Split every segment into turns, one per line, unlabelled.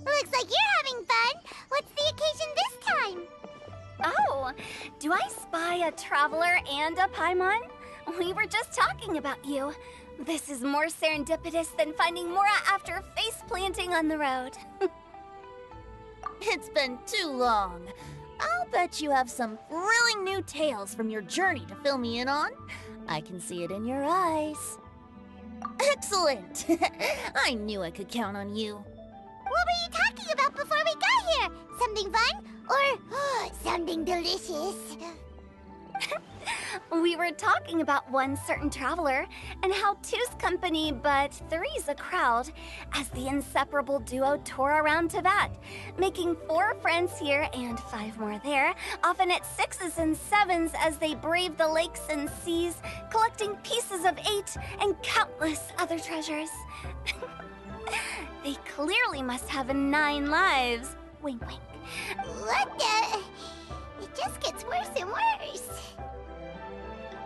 Looks like you're having fun. What's the occasion this time?
Oh, do I spy a traveler and a Paimon? We were just talking about you. This is more serendipitous than finding Mora after face planting on the road.
It's been too long. I'll bet you have some thrilling new tales from your journey to fill me in on. I can see it in your eyes. Excellent! I knew I could count on you.
What were you talking about before we got here? Something fun? Or something delicious?
We were talking about one certain traveler, and how two's company but three's a crowd, as the inseparable duo tour around Tibet, making 4 friends here and 5 more there, often at 6s and 7s as they brave the lakes and seas, collecting pieces of 8 and countless other treasures. They clearly must have 9 lives. Wink, wink.
What the? It just gets worse and worse.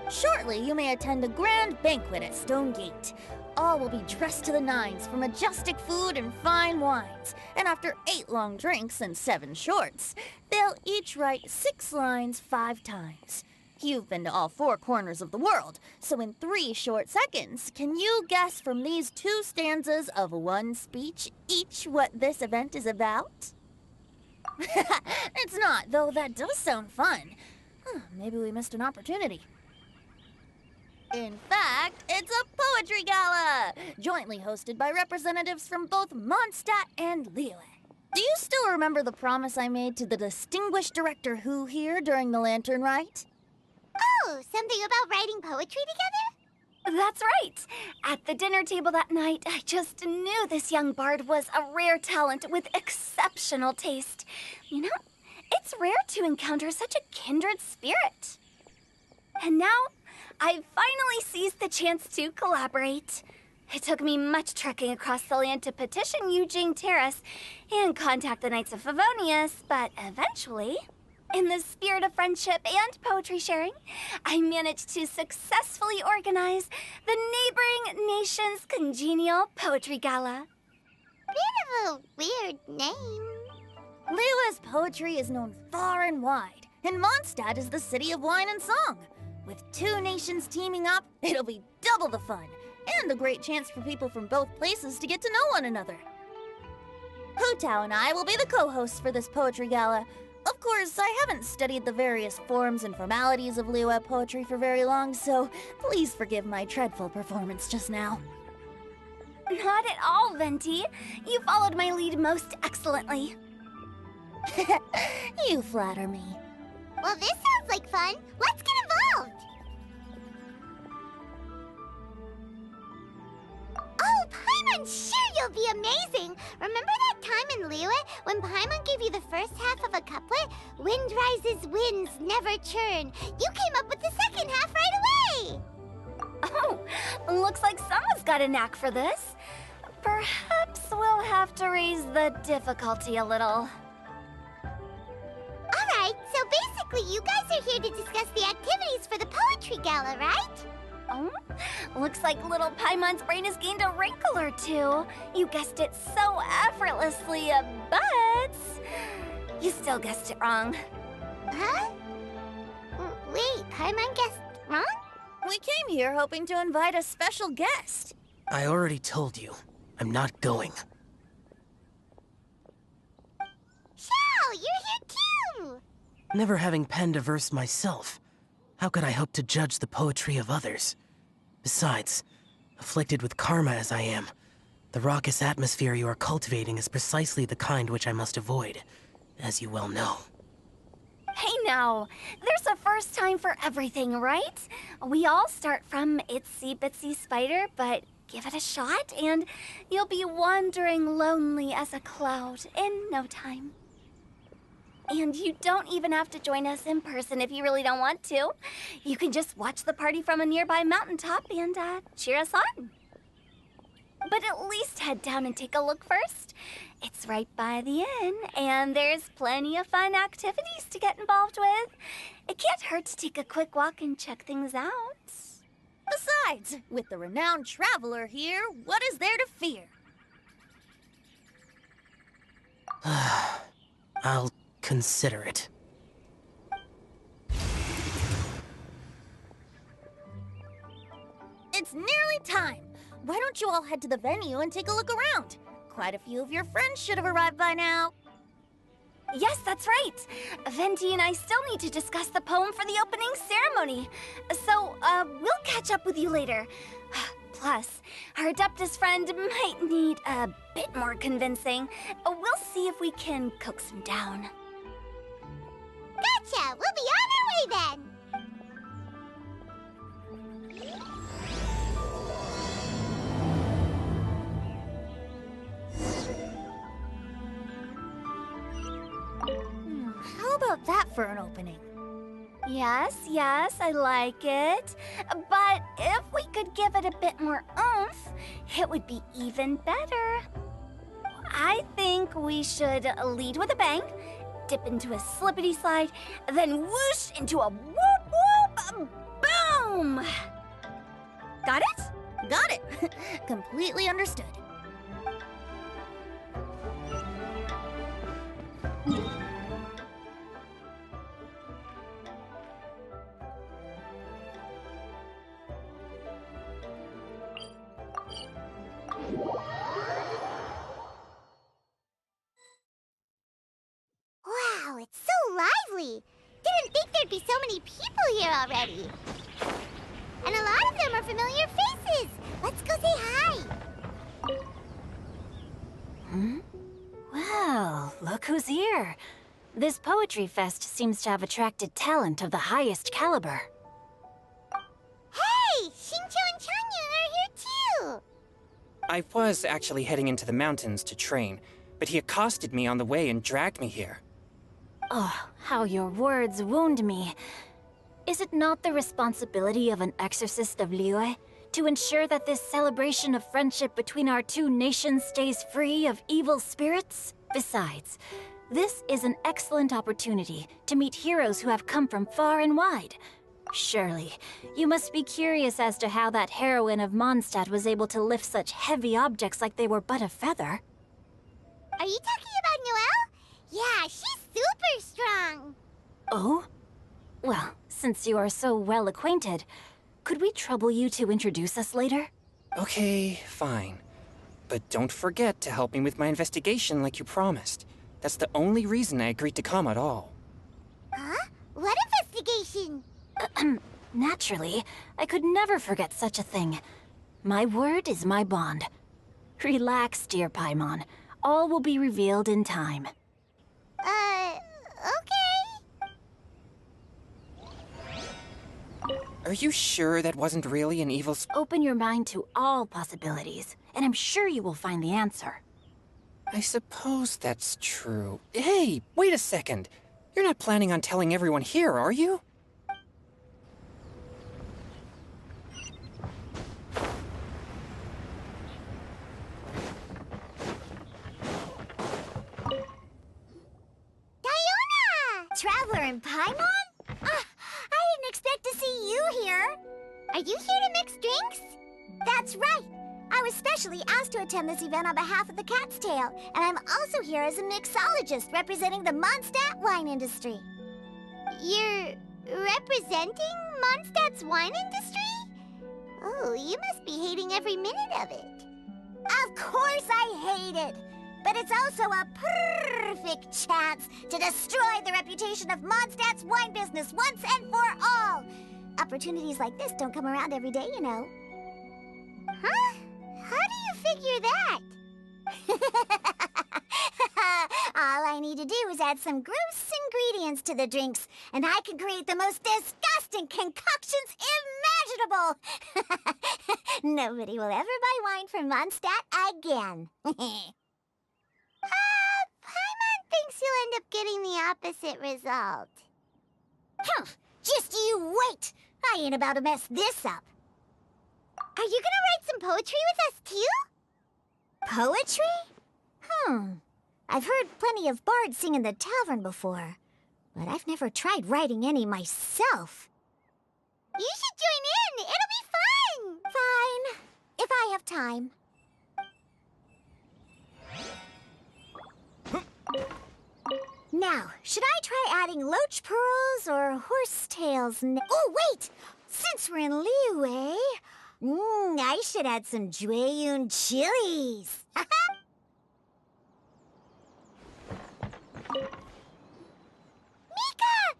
Shortly, you may attend a grand banquet at Stone Gate. All will be dressed to the nines for majestic food and fine wines. And after 8 long drinks and 7 shorts, they'll each write 6 lines 5 times. You've been to all 4 corners of the world, so in 3 short seconds, can you guess from these 2 stanzas of 1 speech each what this event is about? It's not, though that does sound fun. Maybe we missed an opportunity. In fact, it's a poetry gala, jointly hosted by representatives from both Mondstadt and Liyue. Do you still remember the promise I made to the distinguished director Hu here during the lantern rite?
Oh, something about writing poetry together?
That's right! At the dinner table that night, I just knew this young bard was a rare talent with exceptional taste. You know, it's rare to encounter such a kindred spirit. And now, I've finally seized the chance to collaborate. It took me much trekking across the land to petition Yujing Terrace and contact the Knights of Favonius, but eventually, in the spirit of friendship and poetry sharing, I managed to successfully organize the Neighboring Nations Congenial Poetry Gala.
Bit of a weird name.
Liyue's poetry is known far and wide, and Mondstadt is the city of wine and song. With 2 nations teaming up, it'll be double the fun, and a great chance for people from both places to get to know one another. Hu Tao and I will be the co-hosts for this poetry gala. Of course, I haven't studied the various forms and formalities of Liyue poetry for very long, so please forgive my dreadful performance just now.
Not at all, Venti. You followed my lead most excellently.
You flatter me.
Well, this sounds like fun. Let's get involved. Oh, Paimon, sure you'll be amazing. Remember that time in Liyue when Paimon gave you the first half of a couplet? Wind rises, winds never churn. You came up with the second half right away.
Oh, looks like someone's got a knack for this. Perhaps we'll have to raise the difficulty a little.
Alright, so basically you guys are here to discuss the activities for the poetry gala, right?
Oh, looks like little Paimon's brain has gained a wrinkle or 2. You guessed it so effortlessly, but you still guessed it wrong.
Huh? Wait, Paimon guessed wrong?
We came here hoping to invite a special guest.
I already told you, I'm not going.
Xiao, you're here too!
Never having penned a verse myself, how could I hope to judge the poetry of others? Besides, afflicted with karma as I am, the raucous atmosphere you are cultivating is precisely the kind which I must avoid, as you well know.
Hey now, there's a first time for everything, right? We all start from itsy bitsy spider, but give it a shot, and you'll be wandering lonely as a cloud in no time. And you don't even have to join us in person if you really don't want to. You can just watch the party from a nearby mountaintop and cheer us on. But at least head down and take a look first. It's right by the inn, and there's plenty of fun activities to get involved with. It can't hurt to take a quick walk and check things out.
Besides, with the renowned traveler here, what is there to fear?
I'll consider it.
It's nearly time. Why don't you all head to the venue and take a look around? Quite a few of your friends should have arrived by now.
Yes, that's right. Venti and I still need to discuss the poem for the opening ceremony. So, we'll catch up with you later. Plus, our Adeptus friend might need a bit more convincing. We'll see if we can coax him down.
Gotcha! We'll be on our way then!
How about that for an opening?
Yes, I like it. But if we could give it a bit more oomph, it would be even better. I think we should lead with a bang, dip into a slippity slide, then whoosh into a whoop whoop boom! Got it?
Got it. Completely understood.
Wow, it's so lively! Didn't think there'd be so many people here already. And a lot of them are familiar faces. Let's go say hi.
Well, look who's here. This poetry fest seems to have attracted talent of the highest caliber.
Hey, Xingqiu and Changyun are here too.
I was actually heading into the mountains to train, but he accosted me on the way and dragged me here.
Oh, how your words wound me. Is it not the responsibility of an exorcist of Liyue to ensure that this celebration of friendship between our two nations stays free of evil spirits? Besides, this is an excellent opportunity to meet heroes who have come from far and wide. Surely, you must be curious as to how that heroine of Mondstadt was able to lift such heavy objects like they were but a feather.
Are you talking about Noelle? Yeah, she's super strong.
Oh? Well, since you are so well acquainted, could we trouble you to introduce us later?
Okay, fine. But don't forget to help me with my investigation like you promised. That's the only reason I agreed to come at all.
Huh? What investigation?
Naturally, I could never forget such a thing. My word is my bond. Relax, dear Paimon. All will be revealed in time.
Okay.
Are you sure that wasn't really an evil
Open your mind to all possibilities, and I'm sure you will find the answer.
I suppose that's true. Hey, wait a second. You're not planning on telling everyone here, are you?
Traveler and Paimon? I didn't expect to see you here. Are you here to mix drinks? That's right. I was specially asked to attend this event on behalf of the Cat's Tail, and I'm also here as a mixologist representing the Mondstadt wine industry. You're representing Mondstadt's wine industry? Oh, you must be hating every minute of it. Of course I hate it. But it's also a perfect chance to destroy the reputation of Mondstadt's wine business once and for all. Opportunities like this don't come around every day, you know. Huh? How do you figure that? All I need to do is add some gross ingredients to the drinks, and I can create the most disgusting concoctions horrible. Nobody will ever buy wine from Mondstadt again. Paimon thinks you'll end up getting the opposite result. Humph! Just you wait! I ain't about to mess this up. Are you gonna write some poetry with us, too? Poetry? I've heard plenty of bards sing in the tavern before, but I've never tried writing any myself. You should join in! It'll be fun! Fine. If I have time. Now, should I try adding loach pearls or horse tails? Oh, wait! Since we're in Liyue, I should add some Jueyun chilies. Mika!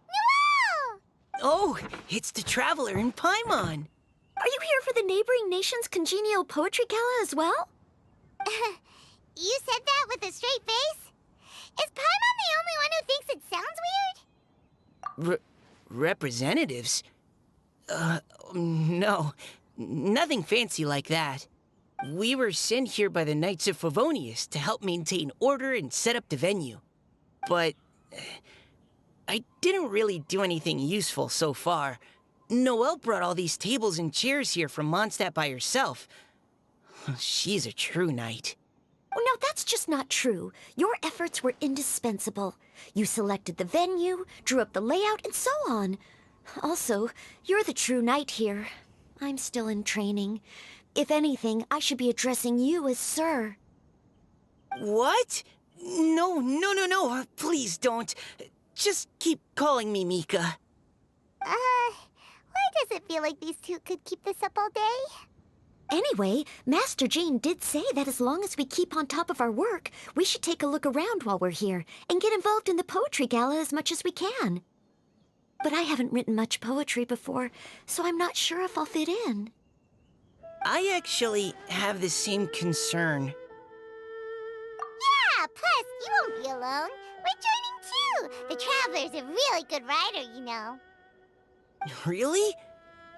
Noelle!
Oh, it's the Traveler in Paimon.
Are you here for the neighboring nation's congenial poetry gala as well?
You said that with a straight face? Is Paimon the only one who thinks it sounds weird?
Representatives? No. Nothing fancy like that. We were sent here by the Knights of Favonius to help maintain order and set up the venue. But I didn't really do anything useful so far. Noelle brought all these tables and chairs here from Mondstadt by herself. She's a true knight.
Oh, no, that's just not true. Your efforts were indispensable. You selected the venue, drew up the layout, and so on. Also, you're the true knight here. I'm still in training. If anything, I should be addressing you as Sir.
What? No. Please don't. Just keep calling me Mika.
Why does it feel like these two could keep this up all day?
Anyway, Master Jane did say that as long as we keep on top of our work, we should take a look around while we're here and get involved in the poetry gala as much as we can. But I haven't written much poetry before, so I'm not sure if I'll fit in.
I actually have the same concern.
Yeah, plus, you won't be alone. We're joining too. The Traveler's a really good writer, you know.
Really?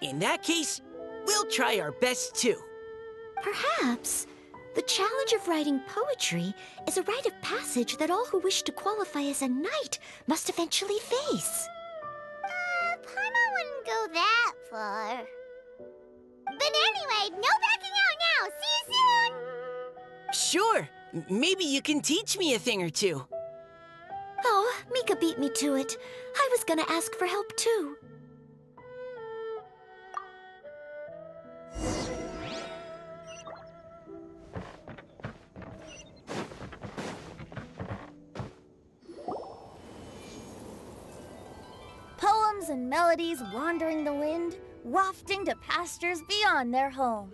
In that case, we'll try our best too.
Perhaps. The challenge of writing poetry is a rite of passage that all who wish to qualify as a knight must eventually face.
Paimon wouldn't go that far. But anyway, no backing out now. See you soon!
Sure. Maybe you can teach me a thing or two.
Oh, Mika beat me to it. I was gonna ask for help too.
Poems and melodies wandering the wind, wafting to pastures beyond their home.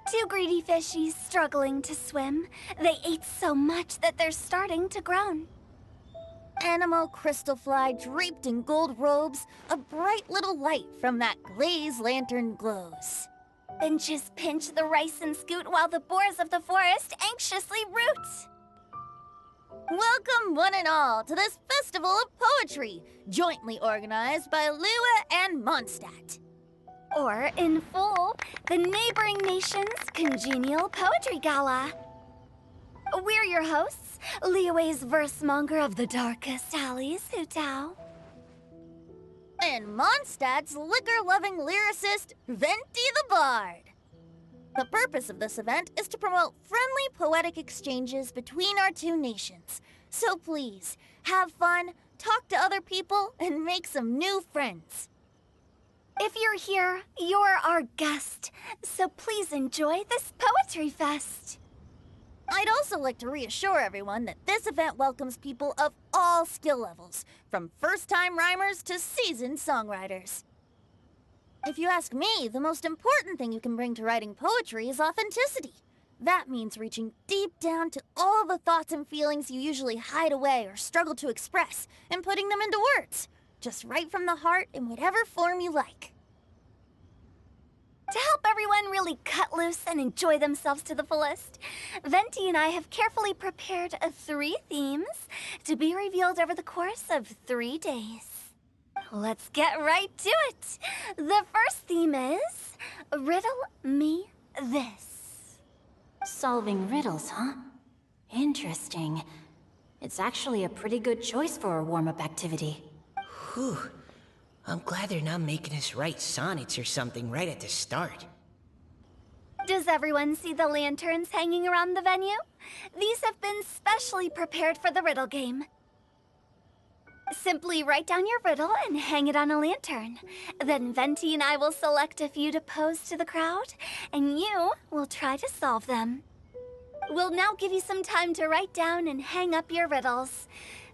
Two greedy fishies struggling to swim. They ate so much that they're starting to groan.
Animal crystal fly draped in gold robes, a bright little light from that glazed lantern glows.
Benches pinch the rice and scoot while the boars of the forest anxiously root.
Welcome one and all to this festival of poetry, jointly organized by Liyue and Mondstadt.
Or, in full, the neighboring nation's congenial poetry gala. We're your hosts, Liyue's verse-monger of the darkest alleys, Hutao.
And Mondstadt's liquor-loving lyricist, Venti the Bard. The purpose of this event is to promote friendly poetic exchanges between our two nations. So please, have fun, talk to other people, and make some new friends.
If you're here, you're our guest, so please enjoy this poetry fest.
I'd also like to reassure everyone that this event welcomes people of all skill levels, from first-time rhymers to seasoned songwriters. If you ask me, the most important thing you can bring to writing poetry is authenticity. That means reaching deep down to all the thoughts and feelings you usually hide away or struggle to express, and putting them into words. Just right from the heart in whatever form you like.
To help everyone really cut loose and enjoy themselves to the fullest, Venti and I have carefully prepared 3 themes to be revealed over the course of 3 days. let's get right to it. The first theme is Riddle Me This.
Solving riddles, huh? Interesting. It's actually a pretty good choice for a warm-up activity.
Whew. I'm glad they're not making us write sonnets or something right at the start.
Does everyone see the lanterns hanging around the venue? These have been specially prepared for the riddle game. Simply write down your riddle and hang it on a lantern. Then Venti and I will select a few to pose to the crowd, and you will try to solve them. We'll now give you some time to write down and hang up your riddles.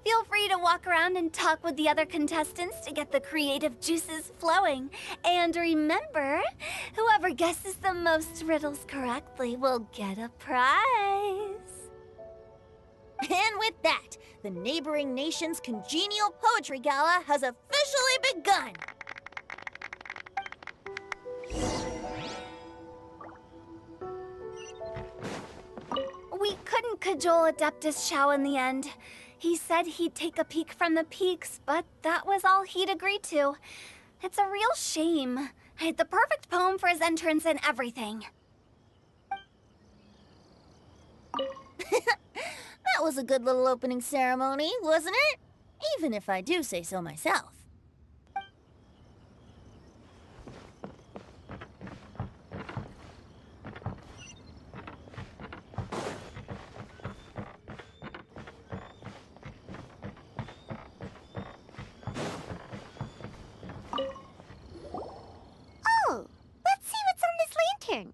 Feel free to walk around and talk with the other contestants to get the creative juices flowing. And remember, whoever guesses the most riddles correctly will get a prize.
And with that, the neighboring nation's congenial poetry gala has officially begun.
We couldn't cajole Adeptus Shao in the end. He said he'd take a peek from the peaks, but that was all he'd agreed to. It's a real shame. I had the perfect poem for his entrance and everything.
That was a good little opening ceremony, wasn't it? Even if I do say so myself.
Oh, let's see what's on this lantern.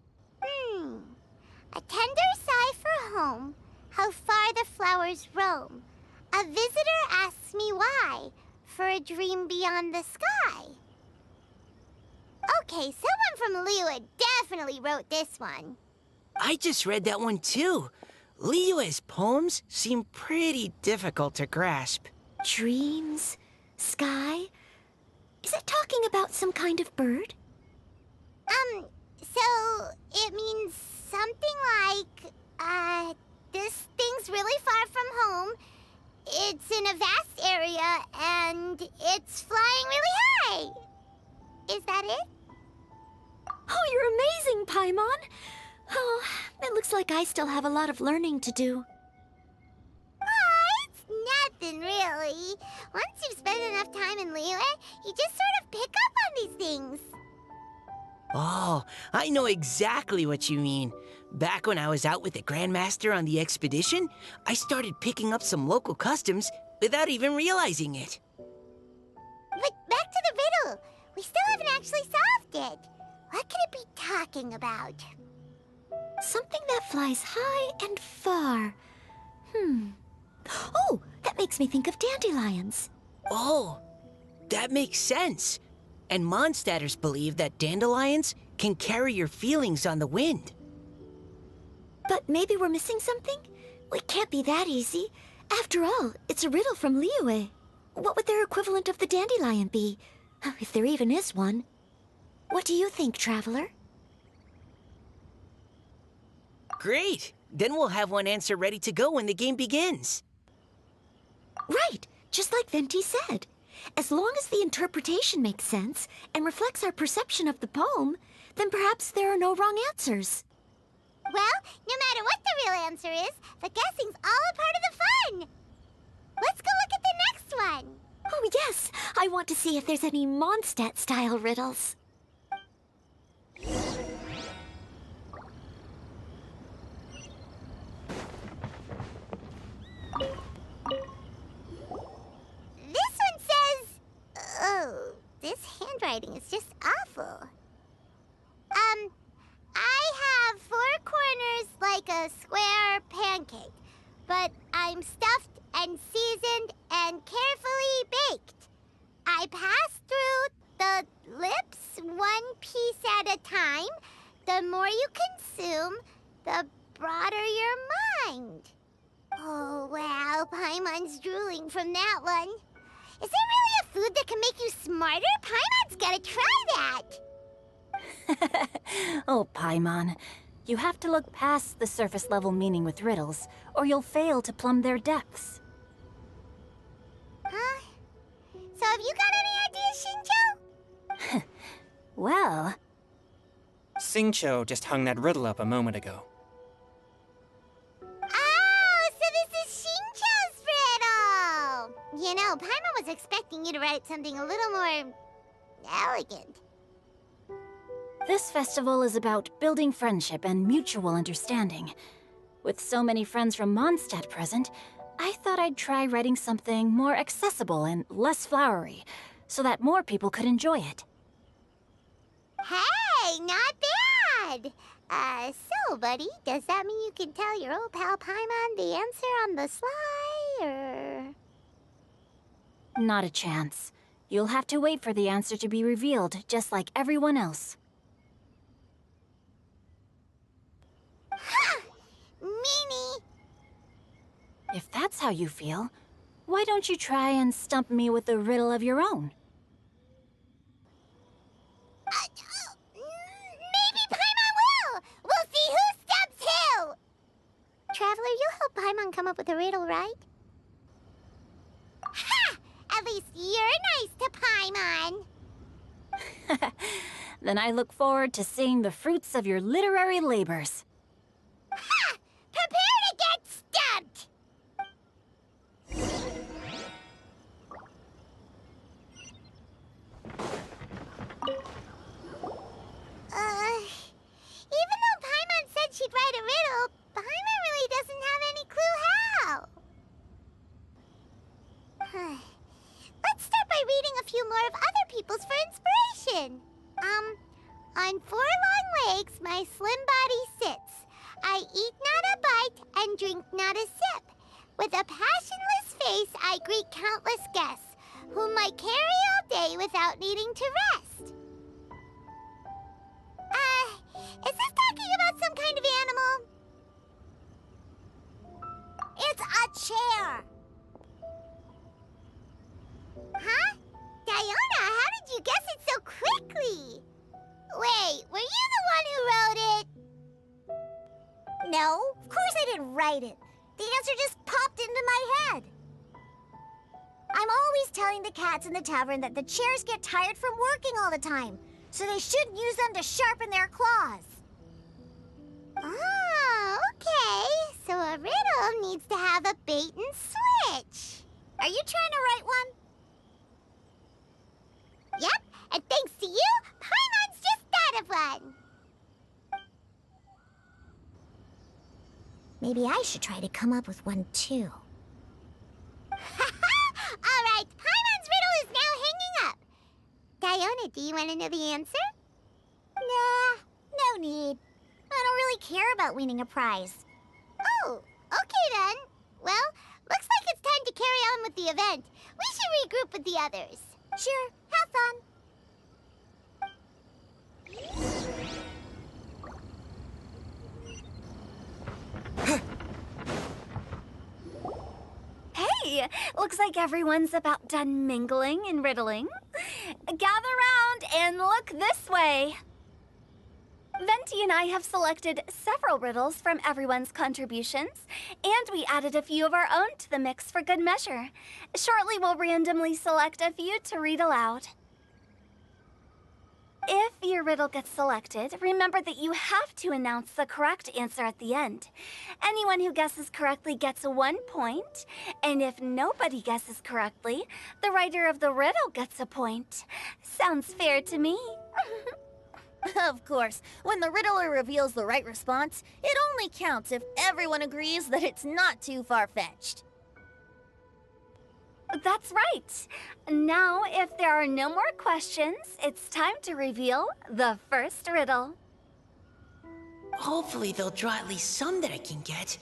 A tender sigh for home, how far the flowers roam. A visitor asks me why, for a dream beyond the sky. Okay, someone from Liyue definitely wrote this one.
I just read that one too. Liyue's poems seem pretty difficult to grasp.
Dreams? Sky? Is it talking about some kind of bird?
So it means something like, this thing's really far from home. It's in a vast area, and it's flying really high. Is that it?
Oh, you're amazing, Paimon! Oh, it looks like I still have a lot of learning to do.
It's nothing, really. Once you've spent enough time in Liyue, you just sort of pick up on these things.
Oh, I know exactly what you mean. Back when I was out with the Grandmaster on the expedition, I started picking up some local customs without even realizing it.
But back to the riddle. We still haven't actually solved it. What could it be talking about?
Something that flies high and far. Oh, that makes me think of dandelions.
Oh, that makes sense. And Mondstadters believe that dandelions can carry your feelings on the wind.
But maybe we're missing something? It can't be that easy. After all, it's a riddle from Liyue. What would their equivalent of the dandelion be? If there even is one. What do you think, Traveler?
Great! Then we'll have one answer ready to go when the game begins.
Right, just like Venti said. As long as the interpretation makes sense and reflects our perception of the poem, then perhaps there are no wrong answers.
Well, no matter what the real answer is, the guessing's all a part of the fun. Let's go look at the next one.
Oh yes, I want to see if there's any Mondstadt-style riddles.
This one says... Oh, this handwriting is just awful. I have 4 corners like a square pancake, but I'm stuffed and seasoned and carefully baked. I pass through the lips 1 piece at a time. The more you consume, the broader your mind. Oh, wow, Paimon's drooling from that one. Is there really a food that can make you smarter? Paimon's gotta try that.
Oh, Paimon. You have to look past the surface-level meaning with riddles, or you'll fail to plumb their depths.
Huh? So have you got any ideas,
Well,
Xingqiu just hung that riddle up a moment ago.
Oh, so this is Xingqiu's riddle! You know, Paimon was expecting you to write something a little more elegant.
this festival is about building friendship and mutual understanding. With so many friends from Mondstadt present, I thought I'd try writing something more accessible and less flowery, so that more people could enjoy it.
Hey, not bad! So, buddy, does that mean you can tell your old pal Paimon the answer on the sly, or...?
Not a chance. You'll have to wait for the answer to be revealed, just like everyone else.
Ha! Meanie!
If that's how you feel, why don't you try and stump me with a riddle of your own?
Maybe Paimon will! We'll see who stumps who! Traveler, you help Paimon come up with a riddle, right? Ha! At least you're nice to Paimon!
Then I look forward to seeing the fruits of your literary labors.
Ha! Prepare to get stumped! Even though Paimon said she'd write a riddle, Paimon really doesn't have any clue how. Let's start by reading a few more of other people's for inspiration. On 4 long legs, my slim body sits. I eat not a bite and drink not a sip. With a passionless face, I greet countless guests, whom I carry all day without needing to rest. Is this talking about some kind of animal? It's a chair. Huh? Diona, how did you guess it so quickly? Wait, were you the one who wrote it? No, of course I didn't write it. The answer just popped into my head. I'm always telling the cats in the tavern that the chairs get tired from working all the time, so they shouldn't use them to sharpen their claws. Oh, okay. So a riddle needs to have a bait and switch. Are you trying to write one? Yep, and thanks to you, Paimon's just thought of one. Maybe I should try to come up with one, too. All right, Paimon's riddle is now hanging up. Diona, do you want to know the answer? Nah, no need. I don't really care about winning a prize. Oh, okay then. Well, looks like it's time to carry on with the event. We should regroup with the others. Sure, have fun.
Hey, looks like everyone's about done mingling and riddling. Gather round and look this way. Venti and I have selected several riddles from everyone's contributions, and we added a few of our own to the mix for good measure. Shortly, we'll randomly select a few to read aloud. If your riddle gets selected, remember that you have to announce the correct answer at the end. Anyone who guesses correctly gets 1 point, and if nobody guesses correctly, the writer of the riddle gets a point. Sounds fair to me.
Of course, when the riddler reveals the right response, it only counts if everyone agrees that it's not too far-fetched.
That's right. Now, if there are no more questions, it's time to reveal the first riddle.
Hopefully they'll draw at least some that I can get.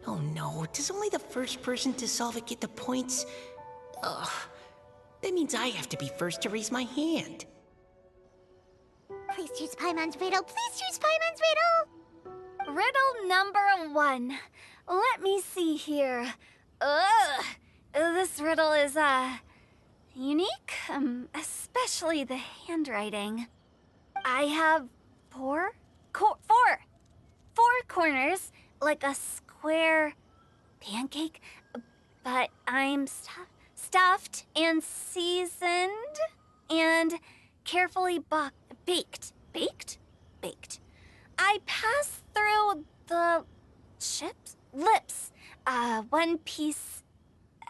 Oh no, does only the first person to solve it get the points? Ugh, that means I have to be first to raise my hand.
Please choose Paimon's riddle. Please choose Paimon's riddle.
Riddle number 1. Let me see here. Ugh. This riddle is, unique, especially the handwriting. I have four corners, like a square pancake, but I'm stuffed and seasoned and carefully baked. Baked? Baked. I pass through the lips, one piece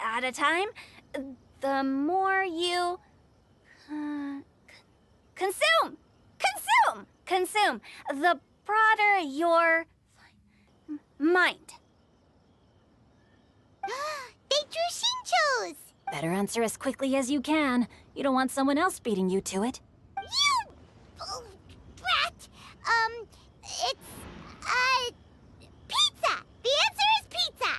at a time. The more you consume, the broader your mind.
They drew Shinchos!
Better answer as quickly as you can. You don't want someone else beating you to it.
You brat! It's, pizza! The answer is pizza!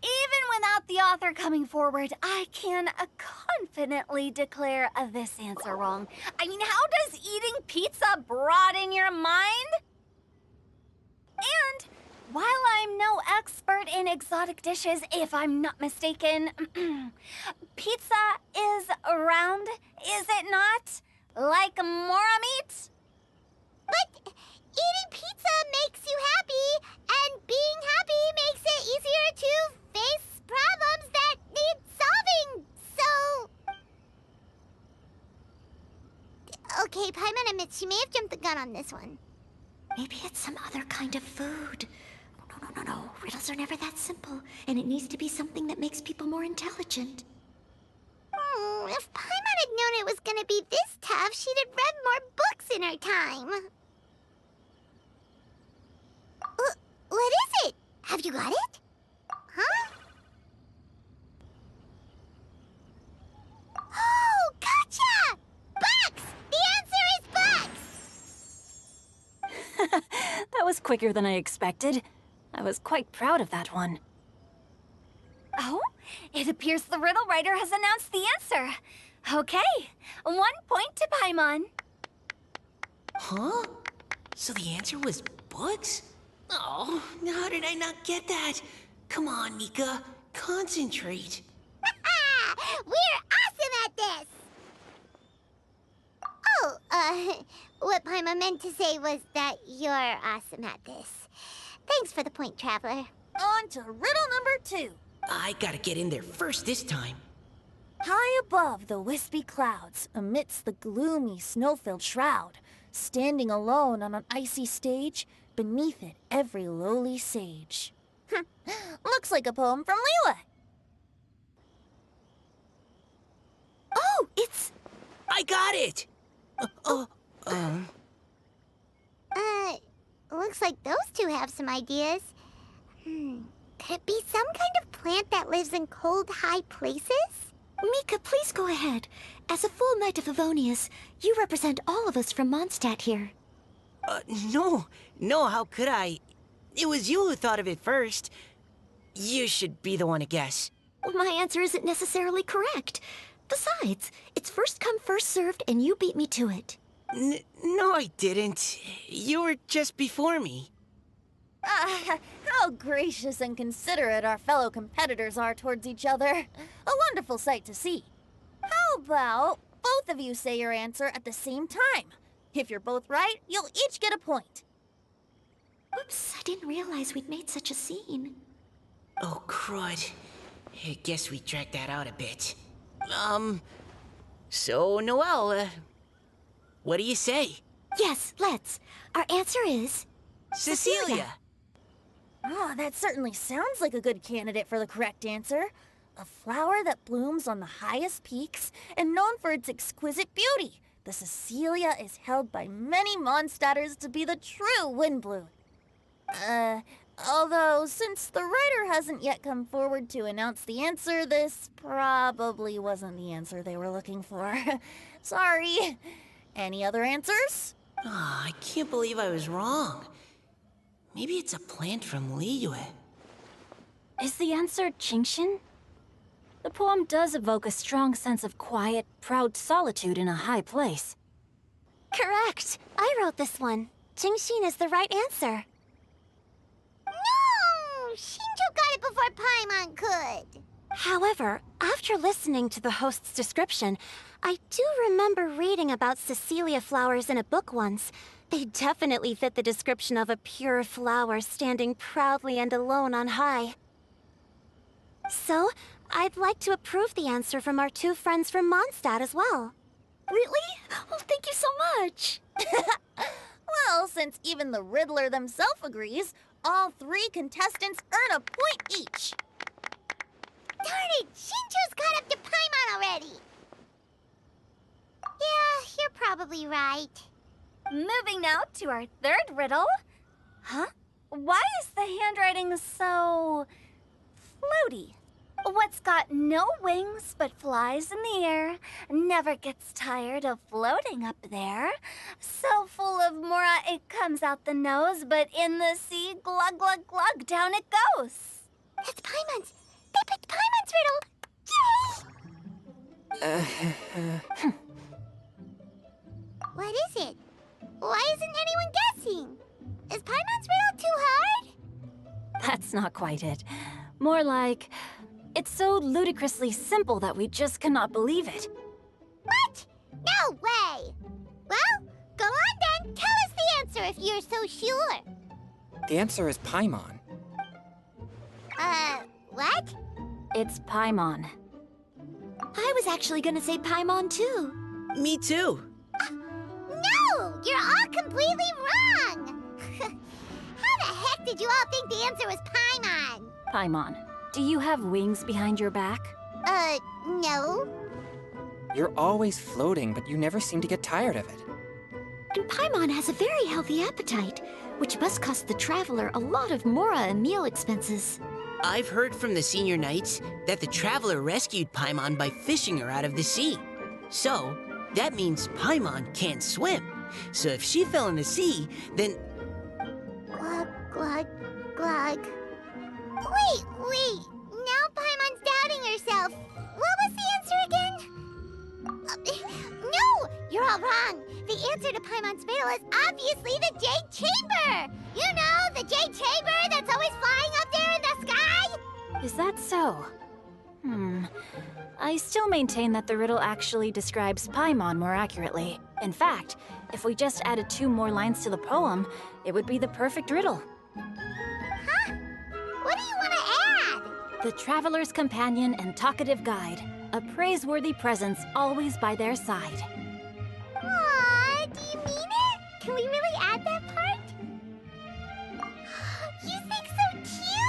Even without the author coming forward, I can confidently declare this answer wrong. I mean, how does eating pizza broaden your mind? And while I'm no expert in exotic dishes, if I'm not mistaken, pizza is round, is it not? Like mora meat?
But eating pizza makes you happy, and being happy makes it easier to face problems that need solving, so... Okay, Paimon admits she may have jumped the gun on this one.
Maybe it's some other kind of food. No. Riddles are never that simple, and it needs to be something that makes people more intelligent.
If Paimon had known it was gonna be this tough, she'd have read more books in her time. What is it? Have you got it? Huh? Oh, gotcha! Bucks! The answer is bucks!
That was quicker than I expected. I was quite proud of that one.
Oh, it appears the riddle writer has announced the answer. Okay, 1 point to Paimon.
Huh? So the answer was bugs? Oh, how did I not get that? Come on, Mika. Concentrate.
We're awesome at this! Oh, what Paimon meant to say was that you're awesome at this. Thanks for the point, Traveler.
On to riddle number 2.
I gotta get in there first this time.
High above the wispy clouds, amidst the gloomy snow-filled shroud, standing alone on an icy stage, beneath it every lowly sage. Looks like a poem from Liyue.
Oh, it's...
I got it!
Looks like those two have some ideas. Could it be some kind of plant that lives in cold, high places?
Mika, please go ahead. As a full Knight of Favonius, you represent all of us from Mondstadt here.
No, how could I? It was you who thought of it first. You should be the one to guess.
Well, my answer isn't necessarily correct. Besides, it's first come, first served, and you beat me to it.
No, I didn't. You were just before me.
How gracious and considerate our fellow competitors are towards each other. A wonderful sight to see. How about both of you say your answer at the same time? If you're both right, you'll each get a point.
Oops, I didn't realize we'd made such a scene.
Oh, crud. I guess we dragged that out a bit. So, Noelle, what do you say?
Yes, let's. Our answer is...
Cecilia!
Oh, that certainly sounds like a good candidate for the correct answer. A flower that blooms on the highest peaks and known for its exquisite beauty. The Cecilia is held by many Mondstadters to be the true windbloom. Although, since the writer hasn't yet come forward to announce the answer, this probably wasn't the answer they were looking for. Sorry. Any other answers?
Oh, I can't believe I was wrong. Maybe it's a plant from Liyue.
Is the answer Genshin? The poem does evoke a strong sense of quiet, proud solitude in a high place.
Correct. I wrote this one. Genshin is the right answer.
No! Shinjo got it before Paimon could.
However, after listening to the host's description, I do remember reading about Cecilia flowers in a book once. They definitely fit the description of a pure flower standing proudly and alone on high. So, I'd like to approve the answer from our two friends from Mondstadt as well.
Really? Oh, thank you so much.
Well, since even the Riddler themselves agrees, all 3 contestants earn a point each.
Darn it! Shinjo's caught up to Paimon already! Yeah, you're probably right.
Moving now to our third riddle. Huh? Why is the handwriting so floaty? What's got no wings but flies in the air, never gets tired of floating up there. So full of mora it comes out the nose, but in the sea, glug glug glug, down it goes.
That's Paimon's! They picked Paimon's riddle! Yay! What is it? Why isn't anyone guessing? Is Paimon's riddle too hard?
That's not quite it. More like, it's so ludicrously simple that we just cannot believe it.
What? No way! Well, go on then. Tell us the answer if you're so sure.
The answer is Paimon.
What?
It's Paimon.
I was actually gonna say Paimon too.
Me too.
No! You're all completely wrong! How the heck did you all think the answer was Paimon?
Paimon, do you have wings behind your back?
No.
You're always floating, but you never seem to get tired of it.
And Paimon has a very healthy appetite, which must cost the traveler a lot of mora and meal expenses.
I've heard from the senior knights that the traveler rescued Paimon by fishing her out of the sea. So, that means Paimon can't swim. So if she fell in the sea, then...
Glug, glug, glug. Wait! Now Paimon's doubting herself. What was the answer again? No! You're all wrong. The answer to Paimon's riddle is obviously the Jade Chamber! You know, the Jade Chamber that's always flying up there in the sky?
Is that so? I still maintain that the riddle actually describes Paimon more accurately. In fact, if we just added 2 more lines to the poem, it would be the perfect riddle.
Huh? What do you want to add?
The traveler's companion and talkative guide, a praiseworthy presence always by their side.
Aw, do you mean it? Can we really add that part? You think so too?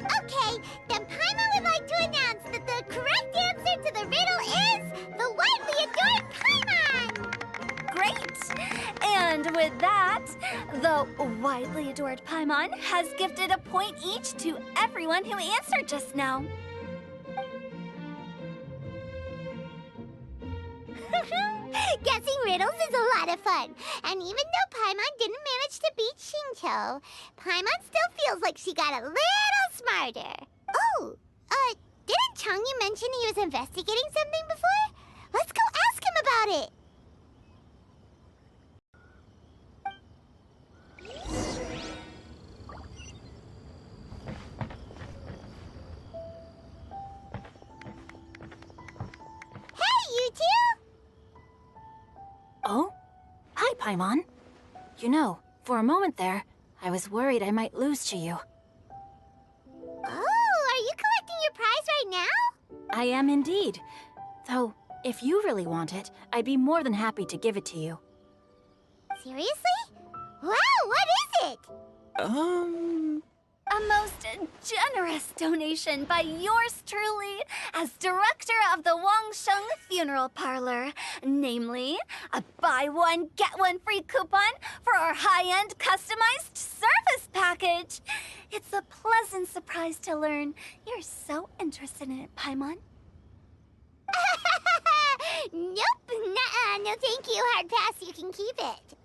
Okay, then Paimon would like to announce that the correct answer to the riddle is the widely adored Paimon!
Great! And with that, the widely adored Paimon has gifted a point each to everyone who answered just now.
Guessing riddles is a lot of fun. And even though Paimon didn't manage to beat Shinjo, Paimon still feels like she got a little smarter. Oh, didn't Changyu mention he was investigating something before? Let's go ask him about it. Hey, you two!
Oh? Hi, Paimon. You know, for a moment there, I was worried I might lose to you.
Oh, are you collecting your prize right now?
I am indeed. Though, if you really want it, I'd be more than happy to give it to you.
Seriously? Wow, what is it?
A most generous donation by yours truly as director of the Wangsheng Funeral Parlor. Namely, a buy one, get one free coupon for our high-end customized service package. It's a pleasant surprise to learn you're so interested in it, Paimon.
Nope, nuh-uh, no thank you, hard pass, you can keep it.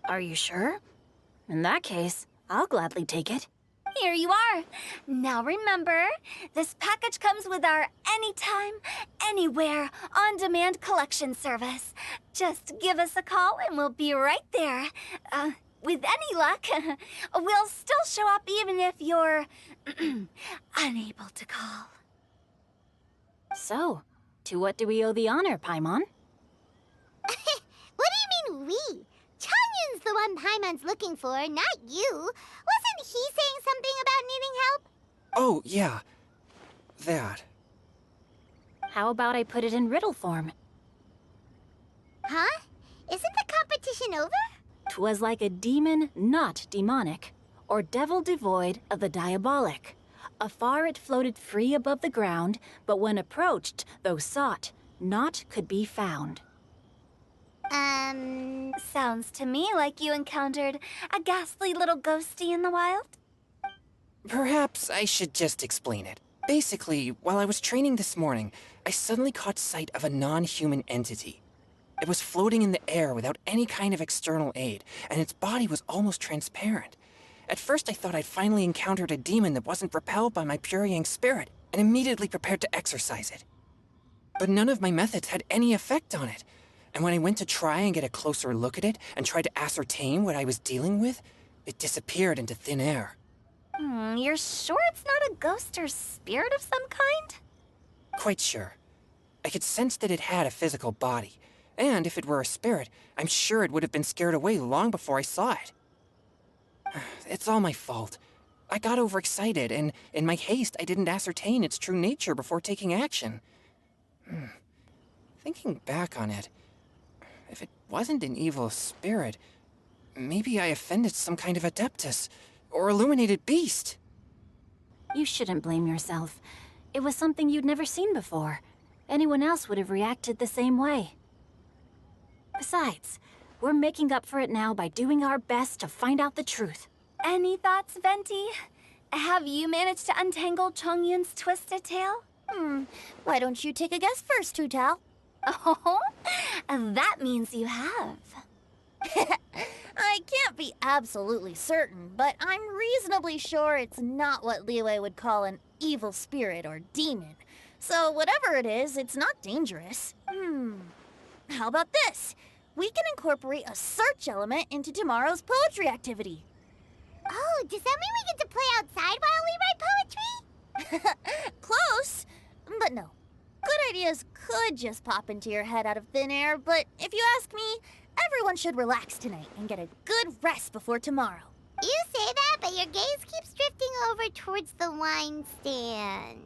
Are you sure? In that case, I'll gladly take it.
Here you are. Now remember, this package comes with our anytime, anywhere, on-demand collection service. Just give us a call and we'll be right there. With any luck, we'll still show up even if you're unable to call.
So, to what do we owe the honor, Paimon?
What do you mean, we? Changyun's the one Paimon's looking for, not you. Wasn't he saying something about needing help?
Oh, yeah. That.
How about I put it in riddle form?
Huh? Isn't the competition over?
'Twas like a demon not demonic, or devil devoid of the diabolic. Afar it floated free above the ground, but when approached, though sought, naught could be found.
Sounds to me like you encountered a ghastly little ghosty in the wild.
Perhaps I should just explain it. Basically, while I was training this morning, I suddenly caught sight of a non-human entity. It was floating in the air without any kind of external aid, and its body was almost transparent. At first I thought I'd finally encountered a demon that wasn't repelled by my purifying spirit, and immediately prepared to exorcise it. But none of my methods had any effect on it, and when I went to try and get a closer look at it and tried to ascertain what I was dealing with, it disappeared into thin air.
You're sure it's not a ghost or spirit of some kind?
Quite sure. I could sense that it had a physical body, and if it were a spirit, I'm sure it would have been scared away long before I saw it. It's all my fault. I got overexcited, and in my haste, I didn't ascertain its true nature before taking action. Thinking back on it, if it wasn't an evil spirit, maybe I offended some kind of adeptus, or illuminated beast.
You shouldn't blame yourself. It was something you'd never seen before. Anyone else would have reacted the same way. Besides, we're making up for it now by doing our best to find out the truth.
Any thoughts, Venti? Have you managed to untangle Chongyun's twisted tail?
Why don't you take a guess first, Hu-Tao?
Oh, that means you have.
I can't be absolutely certain, but I'm reasonably sure it's not what Liyue would call an evil spirit or demon. So whatever it is, it's not dangerous. How about this? We can incorporate a search element into tomorrow's poetry activity.
Oh, does that mean we get to play outside while we write poetry?
Close, but no. Good ideas could just pop into your head out of thin air, but if you ask me, everyone should relax tonight and get a good rest before tomorrow.
You say that, but your gaze keeps drifting over towards the wine stand.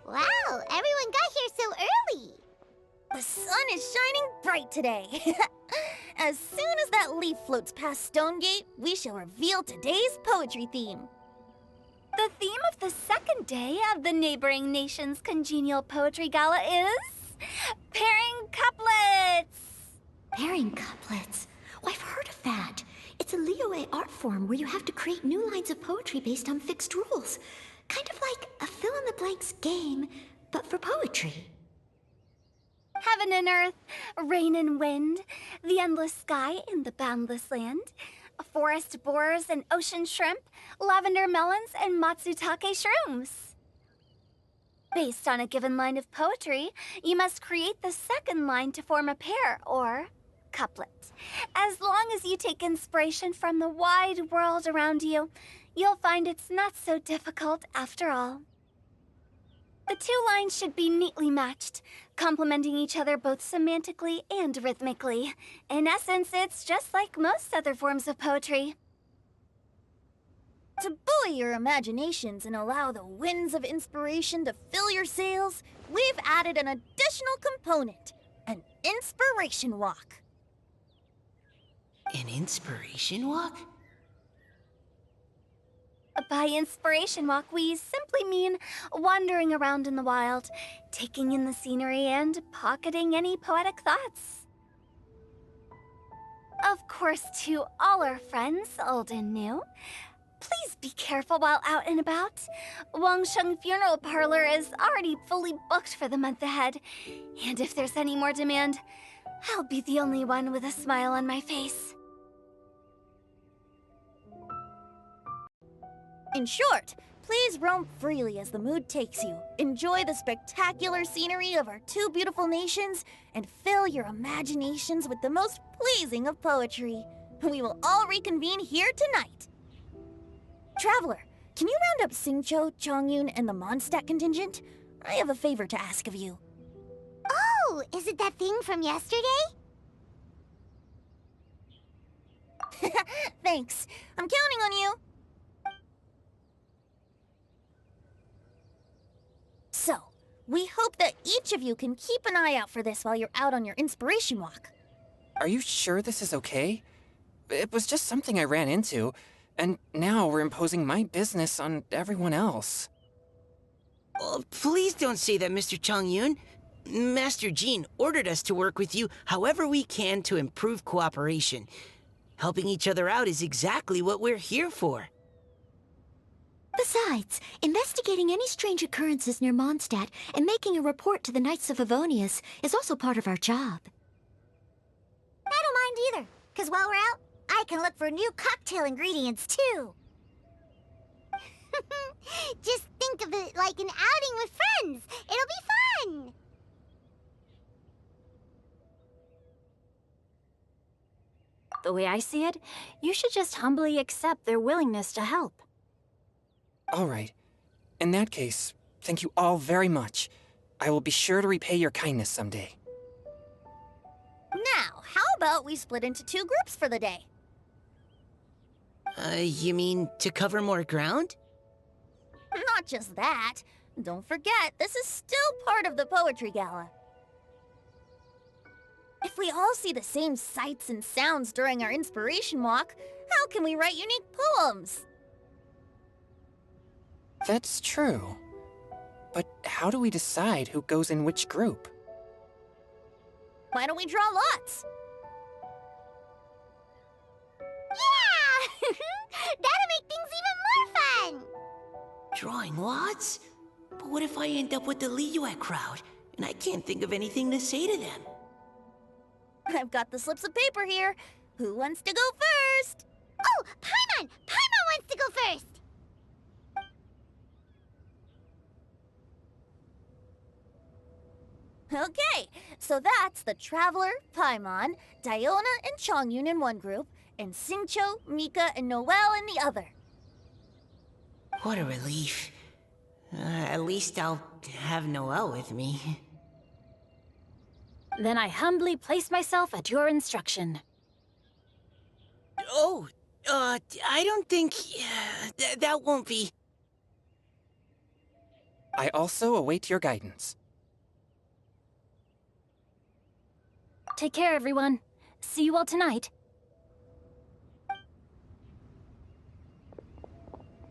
Wow, everyone got here so early.
The sun is shining bright today. As soon as that leaf floats past Stonegate, we shall reveal today's poetry theme.
The theme of the second day of the neighboring nation's congenial poetry gala is pairing couplets.
Pairing couplets? Oh, I've heard of that. It's a Liyue art form where you have to create new lines of poetry based on fixed rules. Kind of like a fill-in-the-blanks game, but for poetry.
Heaven and earth, rain and wind, the endless sky and the boundless land, forest borers and ocean shrimp, lavender melons and matsutake shrooms. Based on a given line of poetry, you must create the second line to form a pair, or couplet. As long as you take inspiration from the wide world around you, you'll find it's not so difficult after all. The two lines should be neatly matched, complementing each other both semantically and rhythmically. In essence, it's just like most other forms of poetry.
To buoy your imaginations and allow the winds of inspiration to fill your sails, we've added an additional component, an inspiration walk.
An inspiration walk?
By inspiration walk, we simply mean wandering around in the wild, taking in the scenery and pocketing any poetic thoughts. Of course, to all our friends, old and new, please be careful while out and about. Wangsheng Funeral Parlor is already fully booked for the month ahead, and if there's any more demand, I'll be the only one with a smile on my face.
In short, please roam freely as the mood takes you. Enjoy the spectacular scenery of our two beautiful nations, and fill your imaginations with the most pleasing of poetry. We will all reconvene here tonight. Traveler, can you round up Xingqiu, Chongyun, and the Mondstadt contingent? I have a favor to ask of you.
Oh, is it that thing from yesterday?
Thanks. I'm counting on you. So, we hope that each of you can keep an eye out for this while you're out on your inspiration walk.
Are you sure this is okay? It was just something I ran into, and now we're imposing my business on everyone else.
Oh, please don't say that, Mr. Chongyun. Master Jean ordered us to work with you however we can to improve cooperation. Helping each other out is exactly what we're here for.
Besides, investigating any strange occurrences near Mondstadt and making a report to the Knights of Favonius is also part of our job.
I don't mind either, because while we're out, I can look for new cocktail ingredients, too. Just think of it like an outing with friends. It'll be fun.
The way I see it, you should just humbly accept their willingness to help.
All right. In that case, thank you all very much. I will be sure to repay your kindness someday.
Now, how about we split into two groups for the day?
You mean to cover more ground?
Not just that. Don't forget, this is still part of the Poetry Gala. If we all see the same sights and sounds during our inspiration walk, how can we write unique poems?
That's true. But how do we decide who goes in which group?
Why don't we draw lots?
Yeah! That'll make things even more fun!
Drawing lots? But what if I end up with the Liyue crowd, and I can't think of anything to say to them?
I've got the slips of paper here. Who wants to go first?
Oh, Paimon! Paimon wants to go first!
Okay, so that's the Traveler, Paimon, Diona, and Chongyun in one group, and Xingqiu, Mika, and Noelle in the other.
What a relief. At least I'll have Noelle with me.
Then I humbly place myself at your instruction.
Oh, I don't think... that won't be...
I also await your guidance.
Take care, everyone. See you all tonight.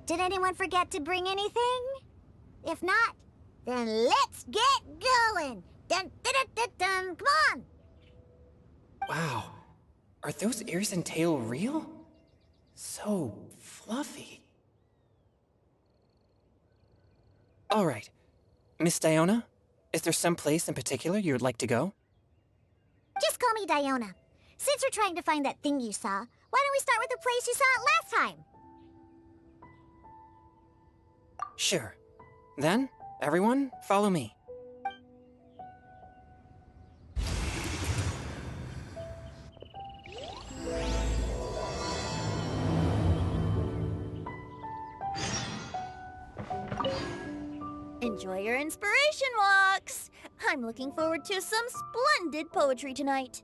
Did anyone forget to bring anything? If not, then let's get going! Dun, dun, dun, dun, dun. Come on!
Wow. Are those ears and tail real? So fluffy. All right. Miss Diona, is there some place in particular you would like to go?
Just call me Diona. Since we're trying to find that thing you saw, why don't we start with the place you saw it last time?
Sure. Then, everyone, follow me.
Enjoy your inspiration walks! I'm looking forward to some splendid poetry tonight.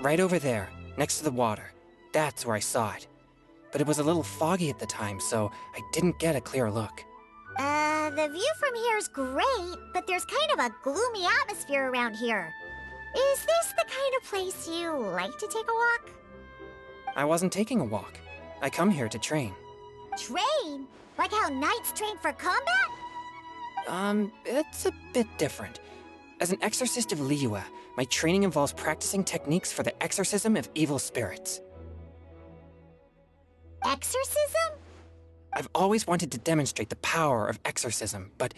right over there, next to the water. That's where I saw it. But it was a little foggy at the time, so I didn't get a clear look.
The view from here's great, but there's kind of a gloomy atmosphere around here. Is this the kind of place you like to take a walk?
I wasn't taking a walk. I come here to train.
Train? Like how knights train for combat?
It's a bit different. As an exorcist of Liyue, my training involves practicing techniques for the exorcism of evil spirits.
Exorcism?
I've always wanted to demonstrate the power of exorcism, but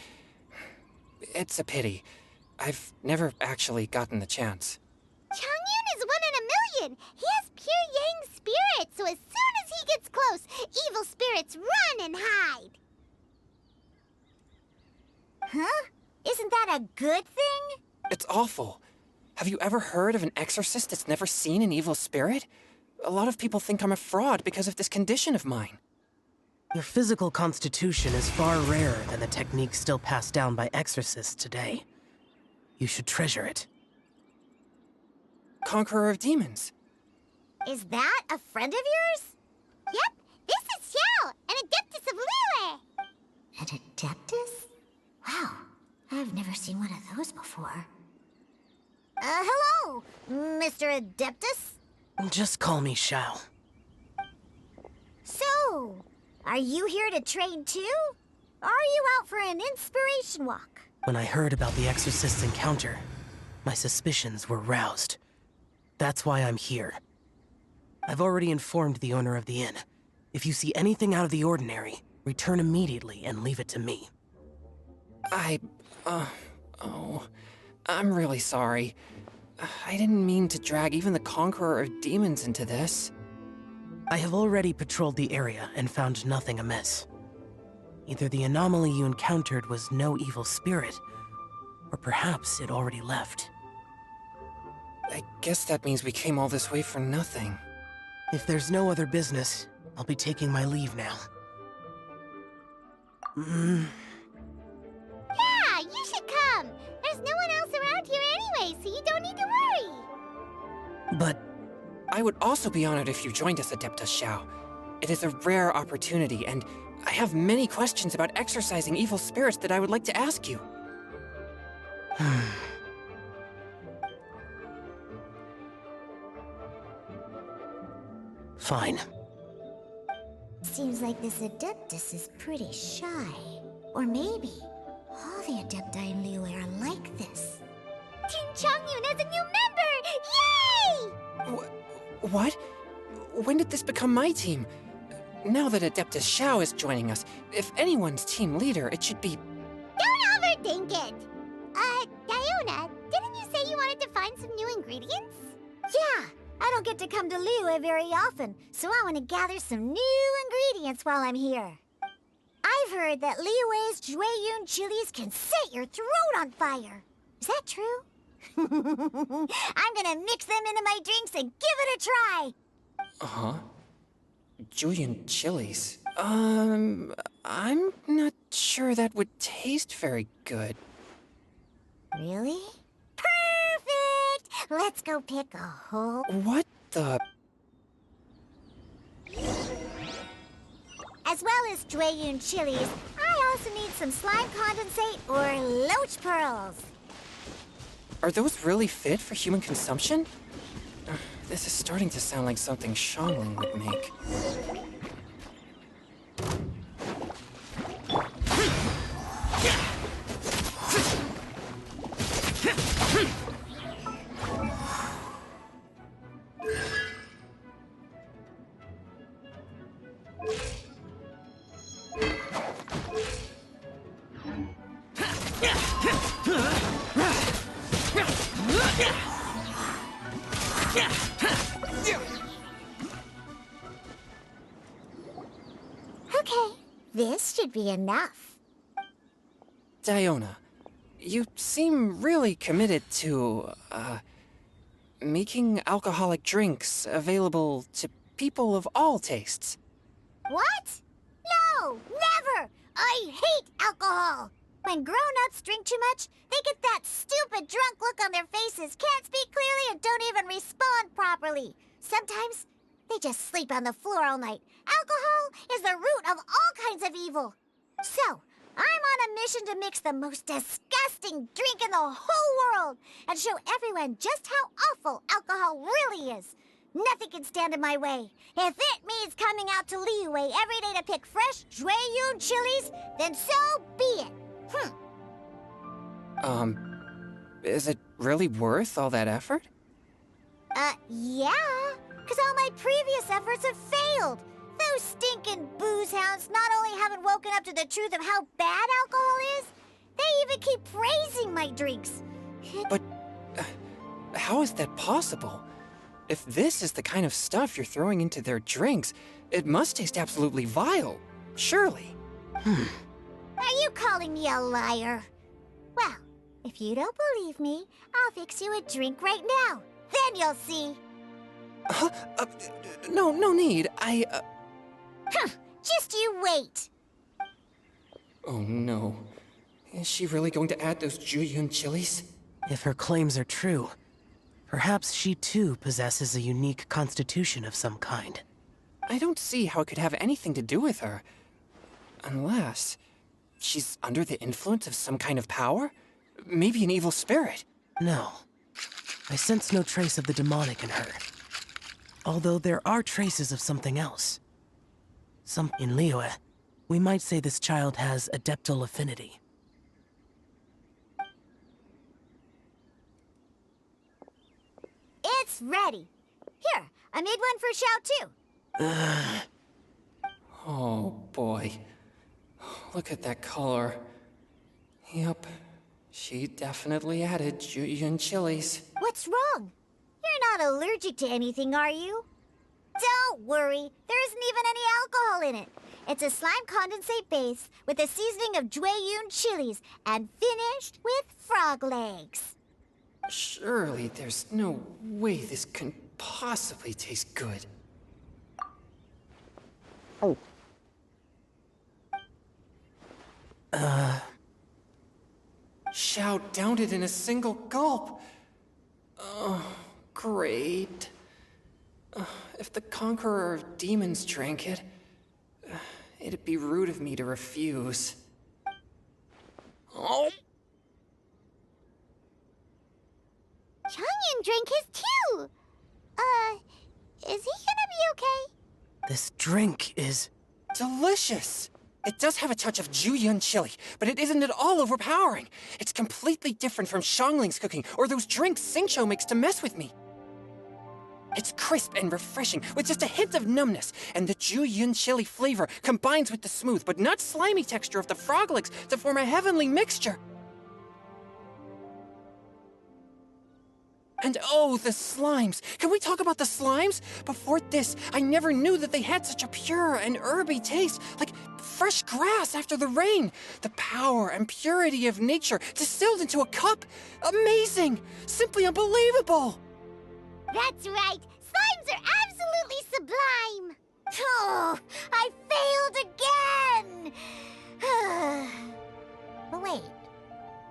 it's a pity. I've never actually gotten the chance.
Changyun is 1 in a million! He has pure yang spirit, so as soon as he gets close, evil spirits run and hide! Huh? Isn't that a good thing?
It's awful. Have you ever heard of an exorcist that's never seen an evil spirit? A lot of people think I'm a fraud because of this condition of mine.
Your physical constitution is far rarer than the techniques still passed down by exorcists today. You should treasure it.
Conqueror of demons.
Is that a friend of yours? Yep, this is Xiao, an adeptus of Liyue!
An adeptus? Wow, I've never seen one of those before.
Hello, Mr. Adeptus?
Just call me Xiao.
So, are you here to train too? Or are you out for an inspiration walk?
When I heard about the exorcist's encounter, my suspicions were roused. That's why I'm here. I've already informed the owner of the inn. If you see anything out of the ordinary, return immediately and leave it to me.
I'm really sorry. I didn't mean to drag even the Conqueror of Demons into this.
I have already patrolled the area and found nothing amiss. Either the anomaly you encountered was no evil spirit, or perhaps it already left.
I guess that means we came all this way for nothing.
If there's no other business, I'll be taking my leave now.
Yeah, you should come! There's no one else around here anyway, so you don't need to worry!
But
I would also be honored if you joined us, Adeptus Xiao. It is a rare opportunity, and I have many questions about exorcising evil spirits that I would like to ask you.
Fine.
Seems like this adeptus is pretty shy. Or maybe all the adepti in Liyue are like this.
Team Changyun has a new member! Yay!
What? When did this become my team? Now that Adeptus Xiao is joining us, if anyone's team leader, it should be...
Don't overthink it! Diona, didn't you say you wanted to find some new ingredients? Yeah, I don't get to come to Liyue very often, so I want to gather some new ingredients while I'm here. I've heard that Liyue's Jueyun chilies can set your throat on fire. Is that true? I'm gonna mix them into my drinks and give it a try!
Uh-huh. Julian chilies. I'm not sure that would taste very good.
Really? Perfect! Let's go pick a whole...
What the...
As well as Jueyun chilies, I also need some slime condensate or loach pearls.
Are those really fit for human consumption? This is starting to sound like something Xiangling would make.
Okay, this should be enough.
Diona, you seem really committed to, making alcoholic drinks available to people of all tastes.
What? No, never! I hate alcohol! When grown-ups drink too much, they get that stupid drunk look on their faces, can't speak clearly, and don't even respond properly. Sometimes, they just sleep on the floor all night. Alcohol is the root of all kinds of evil. So, I'm on a mission to mix the most disgusting drink in the whole world and show everyone just how awful alcohol really is. Nothing can stand in my way. If it means coming out to Liyue every day to pick fresh Jueyun chilies, then so be it.
Is it really worth all that effort?
Yeah. Because all my previous efforts have failed. Those stinking booze hounds not only haven't woken up to the truth of how bad alcohol is, they even keep praising my drinks.
But how is that possible? If this is the kind of stuff you're throwing into their drinks, it must taste absolutely vile. Surely.
Are you calling me a liar? Well, if you don't believe me, I'll fix you a drink right now. Then you'll see.
No need.
Just you wait.
Oh no. Is she really going to add those Jueyun chilies?
If her claims are true, perhaps she too possesses a unique constitution of some kind.
I don't see how it could have anything to do with her. Unless she's under the influence of some kind of power? Maybe an evil spirit.
No. I sense no trace of the demonic in her. Although there are traces of something else. In Liyue, we might say this child has adeptal affinity.
It's ready. Here, I made one for Xiao too.
Oh boy. Look at that color. Yep. She definitely added Jueyun chilies.
What's wrong? You're not allergic to anything, are you? Don't worry, there isn't even any alcohol in it. It's a slime condensate base with a seasoning of Jueyun chilies and finished with frog legs.
Surely there's no way this can possibly taste good. Xiao downed it in a single gulp. Oh, great. If the Conqueror of Demons drank it, it'd be rude of me to refuse. Oh!
Changyan drank his too. Is he gonna be okay?
This drink is...
delicious! It does have a touch of Jueyun chili, but it isn't at all overpowering. It's completely different from Xiangling's cooking or those drinks Xingqiu makes to mess with me. It's crisp and refreshing, with just a hint of numbness, and the Jueyun chili flavor combines with the smooth but not slimy texture of the frog legs to form a heavenly mixture. And oh, the slimes! Can we talk about the slimes? Before this, I never knew that they had such a pure and herby taste, like fresh grass after the rain. The power and purity of nature distilled into a cup. Amazing! Simply unbelievable!
That's right. Slimes are absolutely sublime. Oh, I failed again. But wait,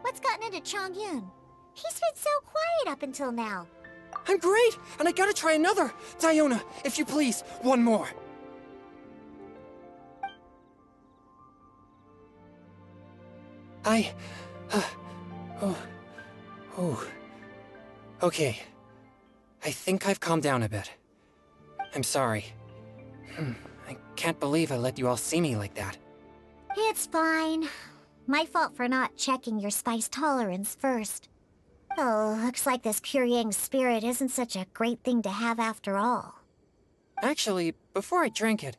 what's gotten into Chongyun? He's been so quiet up until now.
I'm great, and I gotta try another. Diona, if you please, one more. Okay. I think I've calmed down a bit. I'm sorry. I can't believe I let you all see me like that.
It's fine. My fault for not checking your spice tolerance first. Oh, looks like this pure yang spirit isn't such a great thing to have after all.
Actually, before I drank it,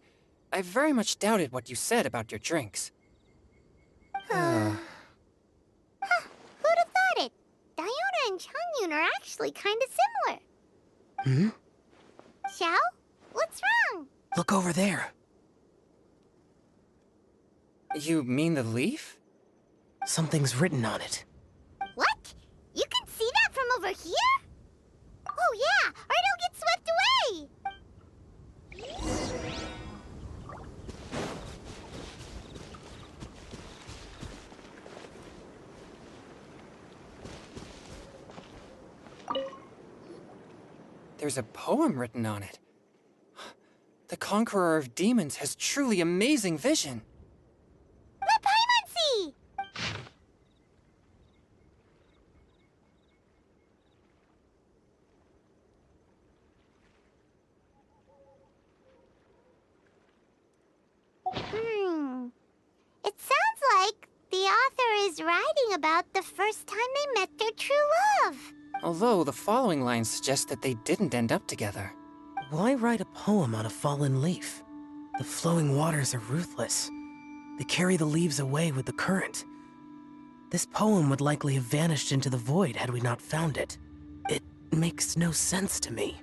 I very much doubted what you said about your drinks.
Who'd have thought it? Diona and Chongyun are actually kinda similar. Xiao? What's wrong?
Look over there.
You mean the leaf?
Something's written on it.
What? You can see that from over here? Oh yeah, or it'll get swept away!
There's a poem written on it. The Conqueror of Demons has truly amazing vision.
Let Paimon see! It sounds like the author is writing about the first time they met their true love.
Although the following lines suggest that they didn't end up together.
Why write a poem on a fallen leaf? The flowing waters are ruthless. They carry the leaves away with the current. This poem would likely have vanished into the void had we not found it. It makes no sense to me.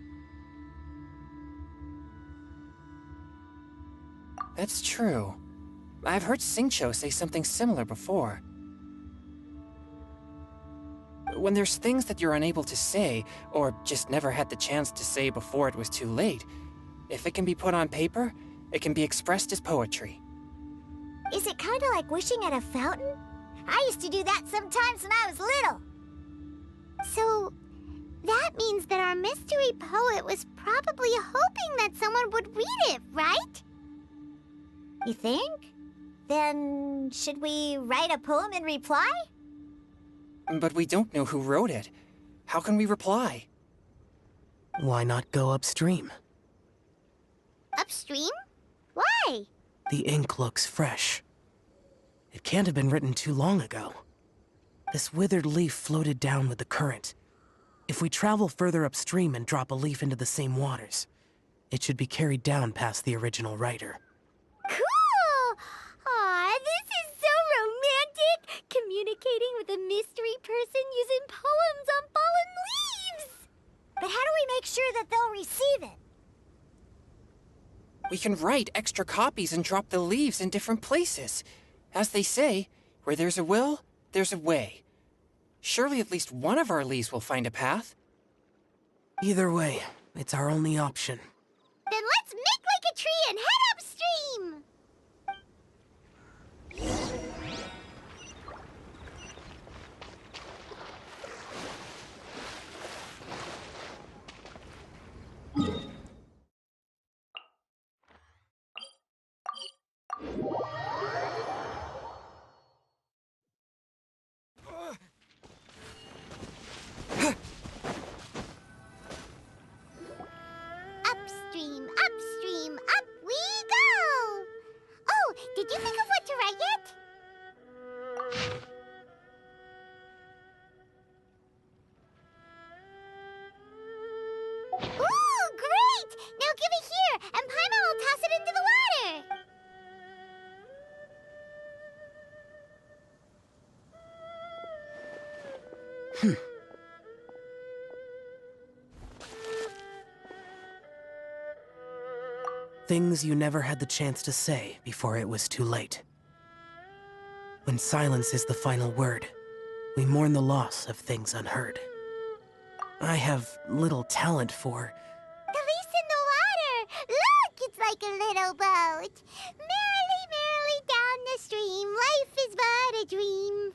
That's true. I've heard Xingqiu say something similar before. When there's things that you're unable to say, or just never had the chance to say before it was too late, if it can be put on paper, it can be expressed as poetry.
Is it kind of like wishing at a fountain? I used to do that sometimes when I was little. So, that means that our mystery poet was probably hoping that someone would read it, right? You think? Then, should we write a poem in reply?
But we don't know who wrote it. How can we reply?
Why not go upstream?
Upstream? Why?
The ink looks fresh. It can't have been written too long ago. This withered leaf floated down with the current. If we travel further upstream and drop a leaf into the same waters, it should be carried down past the original writer.
Cool! Aw, this is so romantic! Communicating with a mystery person using poems on fallen leaves! But how do we make sure that they'll receive it?
We can write extra copies and drop the leaves in different places. As they say, where there's a will, there's a way. Surely at least one of our leaves will find a path.
Either way, it's our only option.
Then let's make like a tree and head upstream! Upstream, upstream, up we go! Oh, did you think of what to write yet? Ooh, great! Now give it here, and Paimon will toss it into the water!
Things you never had the chance to say before it was too late. When silence is the final word, we mourn the loss of things unheard. I have little talent for...
The leaf's in the water! Look, it's like a little boat! Merrily, merrily down the stream, life is but a dream.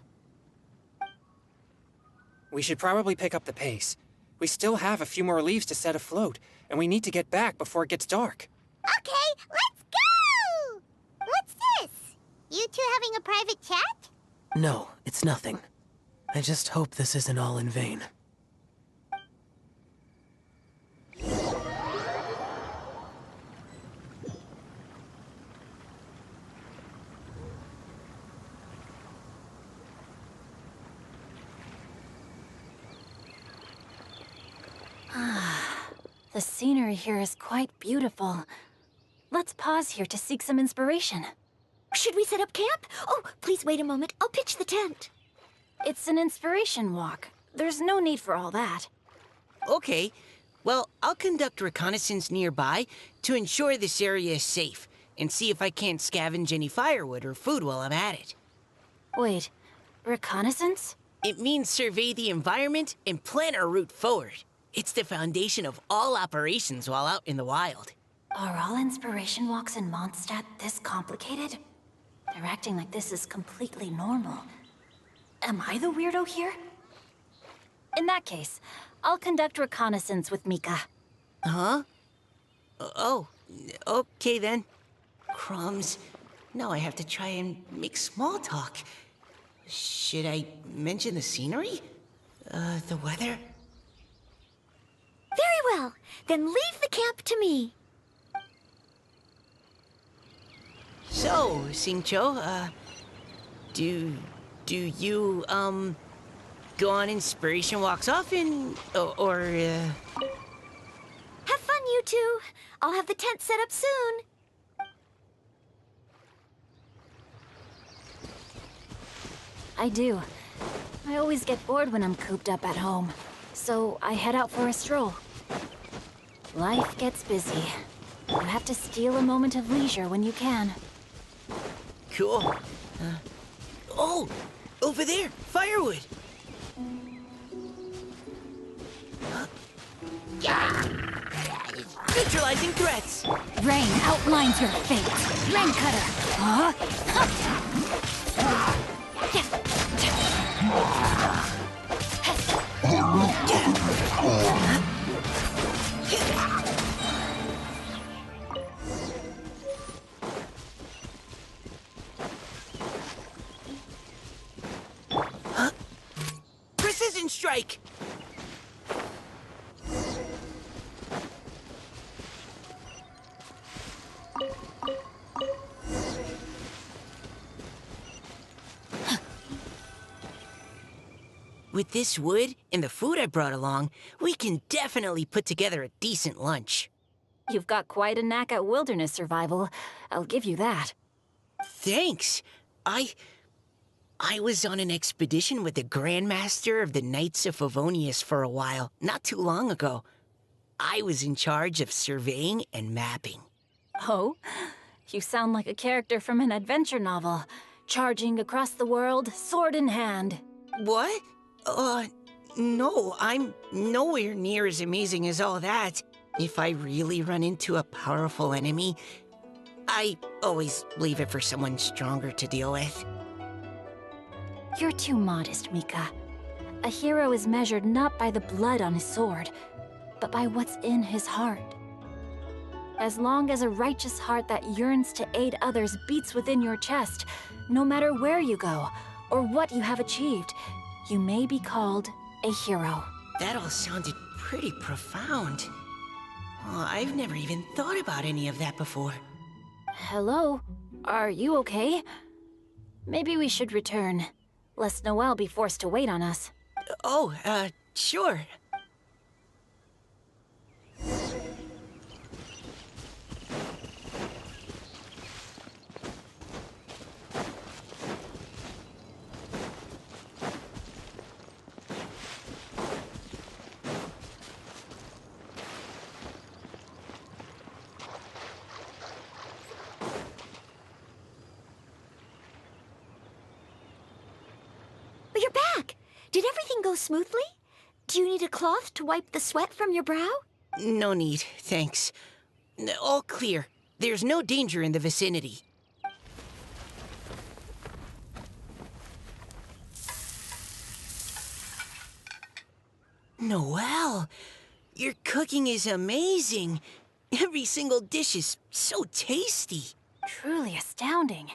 We should probably pick up the pace. We still have a few more leaves to set afloat, and we need to get back before it gets dark.
Okay, let's go! What's this? You two having a private chat?
No, it's nothing. I just hope this isn't all in vain.
The scenery here is quite beautiful. Let's pause here to seek some inspiration.
Should we set up camp? Oh, please wait a moment. I'll pitch the tent.
It's an inspiration walk. There's no need for all that.
Okay, well, I'll conduct reconnaissance nearby to ensure this area is safe, and see if I can't scavenge any firewood or food while I'm at it.
Wait, reconnaissance?
It means survey the environment and plan our route forward. It's the foundation of all operations while out in the wild.
Are all inspiration walks in Mondstadt this complicated? They're acting like this is completely normal. Am I the weirdo here? In that case, I'll conduct reconnaissance with Mika.
Huh? Oh, okay then. Crumbs. Now I have to try and make small talk. Should I mention the scenery? The weather?
Very well. Then leave the camp to me.
So, Xingqiu, do you, go on inspiration walks often? Or
Have fun, you two. I'll have the tent set up soon.
I do. I always get bored when I'm cooped up at home, so I head out for a stroll. Life gets busy. You have to steal a moment of leisure when you can.
Cool. Oh, over there, firewood. Neutralizing threats.
Rain outlines your fate. Rain cutter. Huh?
Precision strike. With this wood and the food I brought along, we can definitely put together a decent lunch.
You've got quite a knack at wilderness survival. I'll give you that.
Thanks. I was on an expedition with the Grandmaster of the Knights of Favonius for a while, not too long ago. I was in charge of surveying and mapping.
Oh? You sound like a character from an adventure novel. Charging across the world, sword in hand.
What? No, I'm nowhere near as amazing as all that. If I really run into a powerful enemy, I always leave it for someone stronger to deal with.
You're too modest, Mika. A hero is measured not by the blood on his sword, but by what's in his heart. As long as a righteous heart that yearns to aid others beats within your chest, no matter where you go or what you have achieved, you may be called a hero.
That all sounded pretty profound. Oh, I've never even thought about any of that before.
Hello? Are you okay? Maybe we should return, lest Noelle be forced to wait on us.
Oh, sure.
But you're back. Did everything go smoothly? Do you need a cloth to wipe the sweat from your brow?
No need, thanks. All clear. There's no danger in the vicinity. Noelle, your cooking is amazing. Every single dish is so tasty.
Truly astounding.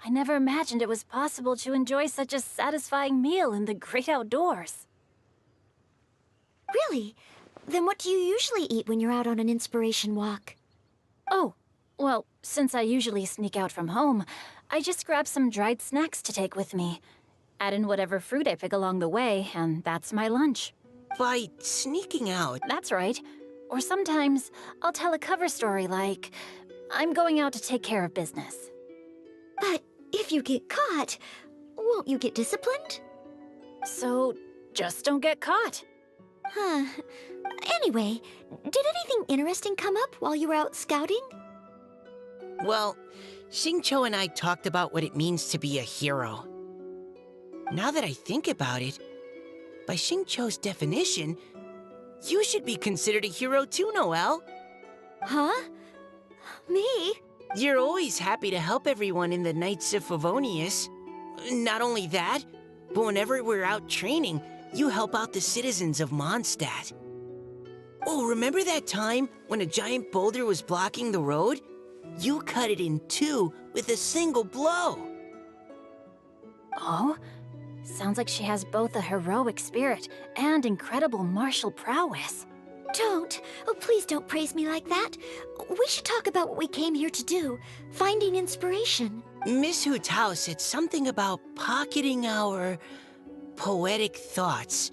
I never imagined it was possible to enjoy such a satisfying meal in the great outdoors.
Really? Then what do you usually eat when you're out on an inspiration walk?
Oh, well, since I usually sneak out from home, I just grab some dried snacks to take with me. Add in whatever fruit I pick along the way, and that's my lunch.
By sneaking out,
That's right. Or sometimes I'll tell a cover story like, I'm going out to take care of business.
But if you get caught, won't you get disciplined?
So, just don't get caught.
Huh. Anyway, did anything interesting come up while you were out scouting?
well, Xingqiu and I talked about what it means to be a hero. Now that I think about it, by Xingqiu's definition, you should be considered a hero too, Noelle.
Huh? Me?
You're always happy to help everyone in the Knights of Favonius. Not only that, but whenever we're out training, you help out the citizens of Mondstadt. Oh, remember that time when a giant boulder was blocking the road? You cut it in two with a single blow.
Oh? Sounds like she has both a heroic spirit and incredible martial prowess.
Don't. Oh, please don't praise me like that. We should talk about what we came here to do. Finding inspiration.
Miss Hu Tao said something about pocketing our poetic thoughts.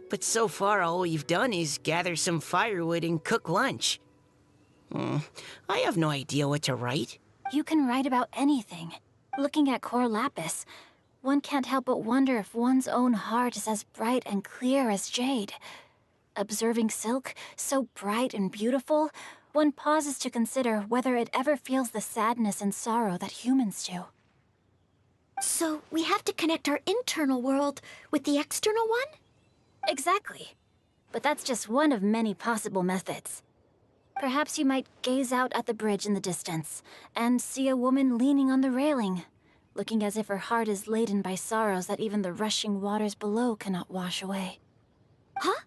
But so far, all we've done is gather some firewood and cook lunch. I have no idea what to write.
You can write about anything. Looking at Cor Lapis, one can't help but wonder if one's own heart is as bright and clear as jade. Observing silk, so bright and beautiful, one pauses to consider whether it ever feels the sadness and sorrow that humans do.
So we have to connect our internal world with the external one?
Exactly. But that's just one of many possible methods. Perhaps you might gaze out at the bridge in the distance and see a woman leaning on the railing, looking as if her heart is laden by sorrows that even the rushing waters below cannot wash away.
Huh?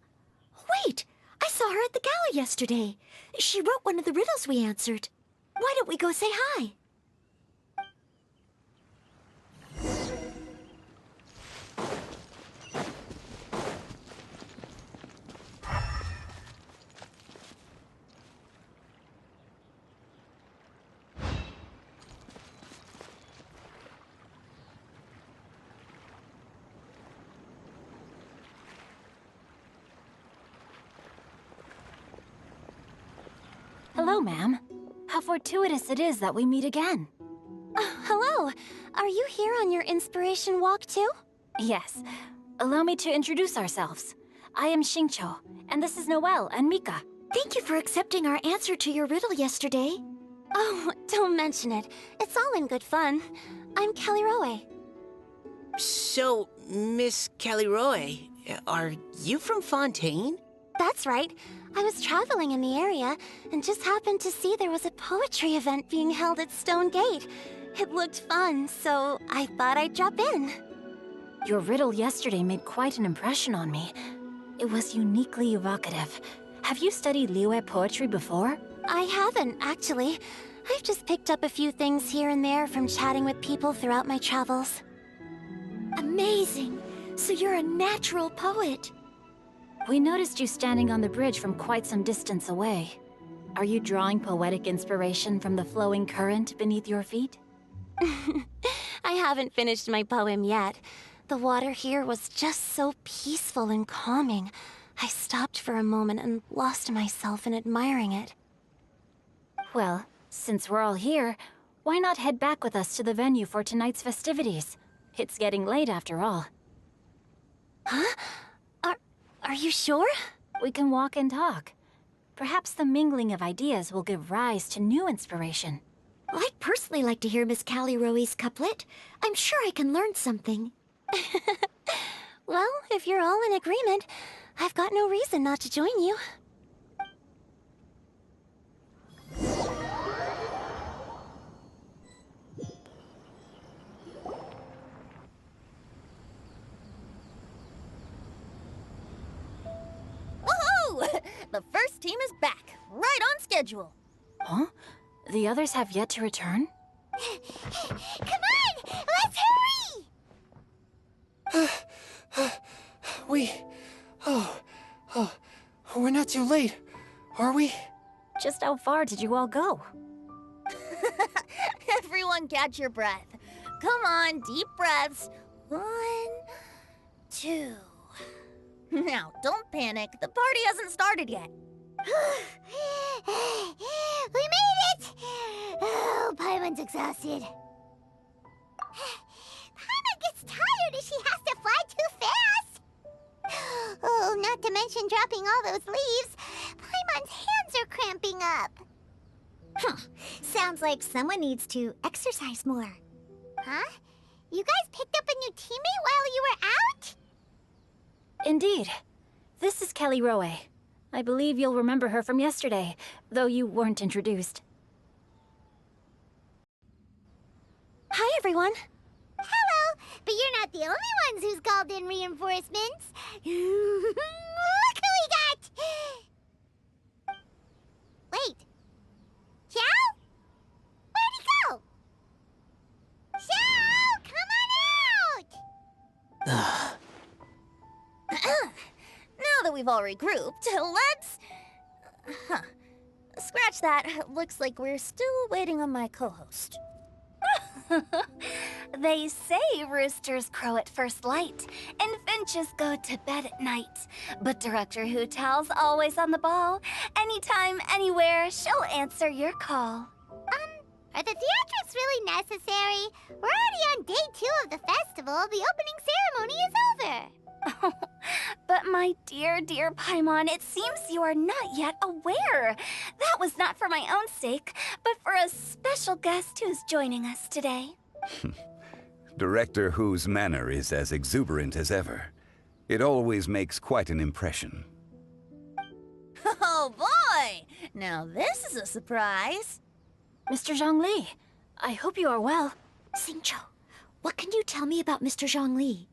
Wait! I saw her at the gala yesterday. She wrote one of the riddles we answered. Why don't we go say hi?
Hello, ma'am. How fortuitous it is that we meet again.
Hello. Are you here on your inspiration walk too?
Yes. Allow me to introduce ourselves. I am Xingqiu, and this is Noelle and Mika.
Thank you for accepting our answer to your riddle yesterday.
Oh, don't mention it. It's all in good fun. I'm Kelly Roe.
So, Miss Caliroe, are you from Fontaine?
That's right. I was traveling in the area and just happened to see there was a poetry event being held at Stone Gate. It looked fun, so I thought I'd drop in.
Your riddle yesterday made quite an impression on me. It was uniquely evocative. Have you studied Liyue poetry before?
I haven't, actually. I've just picked up a few things here and there from chatting with people throughout my travels.
Amazing! So you're a natural poet.
We noticed you standing on the bridge from quite some distance away. Are you drawing poetic inspiration from the flowing current beneath your feet?
I haven't finished my poem yet. The water here was just so peaceful and calming. I stopped for a moment and lost myself in admiring it.
Well, since we're all here, why not head back with us to the venue for tonight's festivities? It's getting late after all.
Huh? Are you sure?
We can walk and talk. Perhaps the mingling of ideas will give rise to new inspiration.
I'd personally like to hear Miss Callie Roe's couplet. I'm sure I can learn something.
Well, if you're all in agreement, I've got no reason not to join you.
Woohoo! The first team is back, right on schedule.
Huh? The others have yet to return?
Come on! Let's hurry!
We're not too late, are we?
Just how far did you all go?
Everyone catch your breath. Come on, deep breaths. 1, 2. Now, don't panic. The party hasn't started yet.
We made it! Oh, Paimon's exhausted. Paimon gets tired if she has to fly too fast. Oh, not to mention dropping all those leaves. Paimon's hands are cramping up.
Sounds like someone needs to exercise more.
Huh? You guys picked up a new teammate while you were out?
Indeed. This is Kelly Roe. I believe you'll remember her from yesterday, though you weren't introduced.
Hi, everyone.
Hello, but you're not the only ones who's called in reinforcements. Look who we got!
Now that we've all regrouped, let's... Scratch that. Looks like we're still waiting on my co-host.
They say roosters crow at first light, and finches go to bed at night. But Director Hu Tao's always on the ball. Anytime, anywhere, she'll answer your call.
Are the theatrics really necessary? We're already on day 2 of the festival. The opening ceremony is over.
But my dear, dear Paimon, it seems you are not yet aware. That was not for my own sake, but for a special guest who's joining us today.
Director Hu's manner is as exuberant as ever. It always makes quite an impression.
Oh boy! Now this is a surprise.
Mr. Zhongli, I hope you are well.
Xingqiu, what can you tell me about Mr. Zhongli?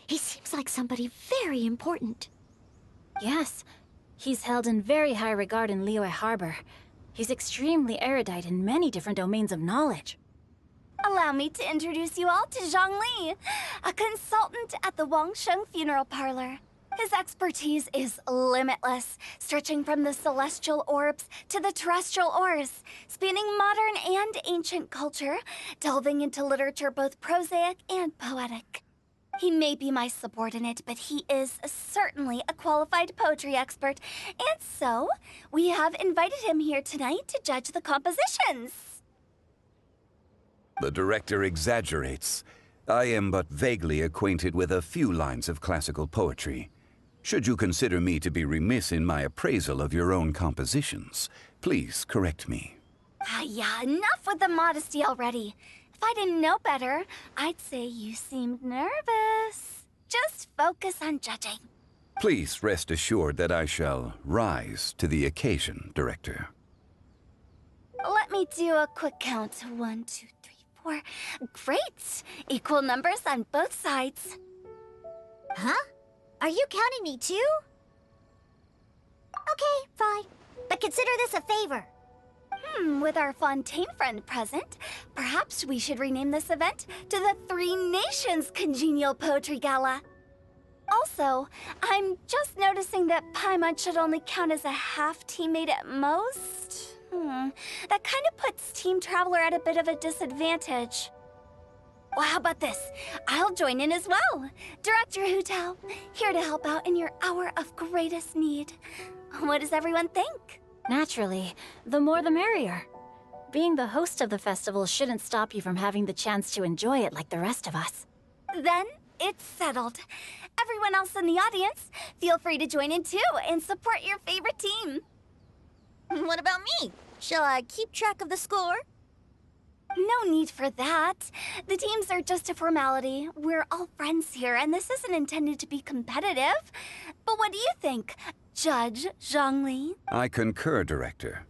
He seems like somebody very important.
Yes, he's held in very high regard in Liyue Harbor. He's extremely erudite in many different domains of knowledge.
Allow me to introduce you all to Zhang Li, a consultant at the Wangsheng Funeral Parlor. His expertise is limitless, stretching from the celestial orbs to the terrestrial ores, spanning modern and ancient culture, delving into literature both prosaic and poetic. He may be my subordinate, but he is certainly a qualified poetry expert, and so we have invited him here tonight to judge the compositions.
The director exaggerates. I am but vaguely acquainted with a few lines of classical poetry. Should you consider me to be remiss in my appraisal of your own compositions, please correct me.
Yeah, enough with the modesty already. If I didn't know better, I'd say you seemed nervous. Just focus on judging.
Please rest assured that I shall rise to the occasion, Director.
Let me do a quick count. 1, 2, 3, 4. Great! Equal numbers on both sides.
Huh? Are you counting me too? Okay, fine. But consider this a favor.
With our Fontaine friend present, perhaps we should rename this event to the Three Nations Congenial Poetry Gala. Also, I'm just noticing that Paimon should only count as a half teammate at most. That kind of puts Team Traveler at a bit of a disadvantage. Well, how about this? I'll join in as well. Director Hu Tao, here to help out in your hour of greatest need. What does everyone think?
Naturally, the more the merrier. Being the host of the festival shouldn't stop you from having the chance to enjoy it like the rest of us.
Then it's settled. Everyone else in the audience, feel free to join in too and support your favorite team.
What about me? Shall I keep track of the score?
No need for that. The teams are just a formality. We're all friends here, and this isn't intended to be competitive. But what do you think, Judge Zhongli?
I concur, Director.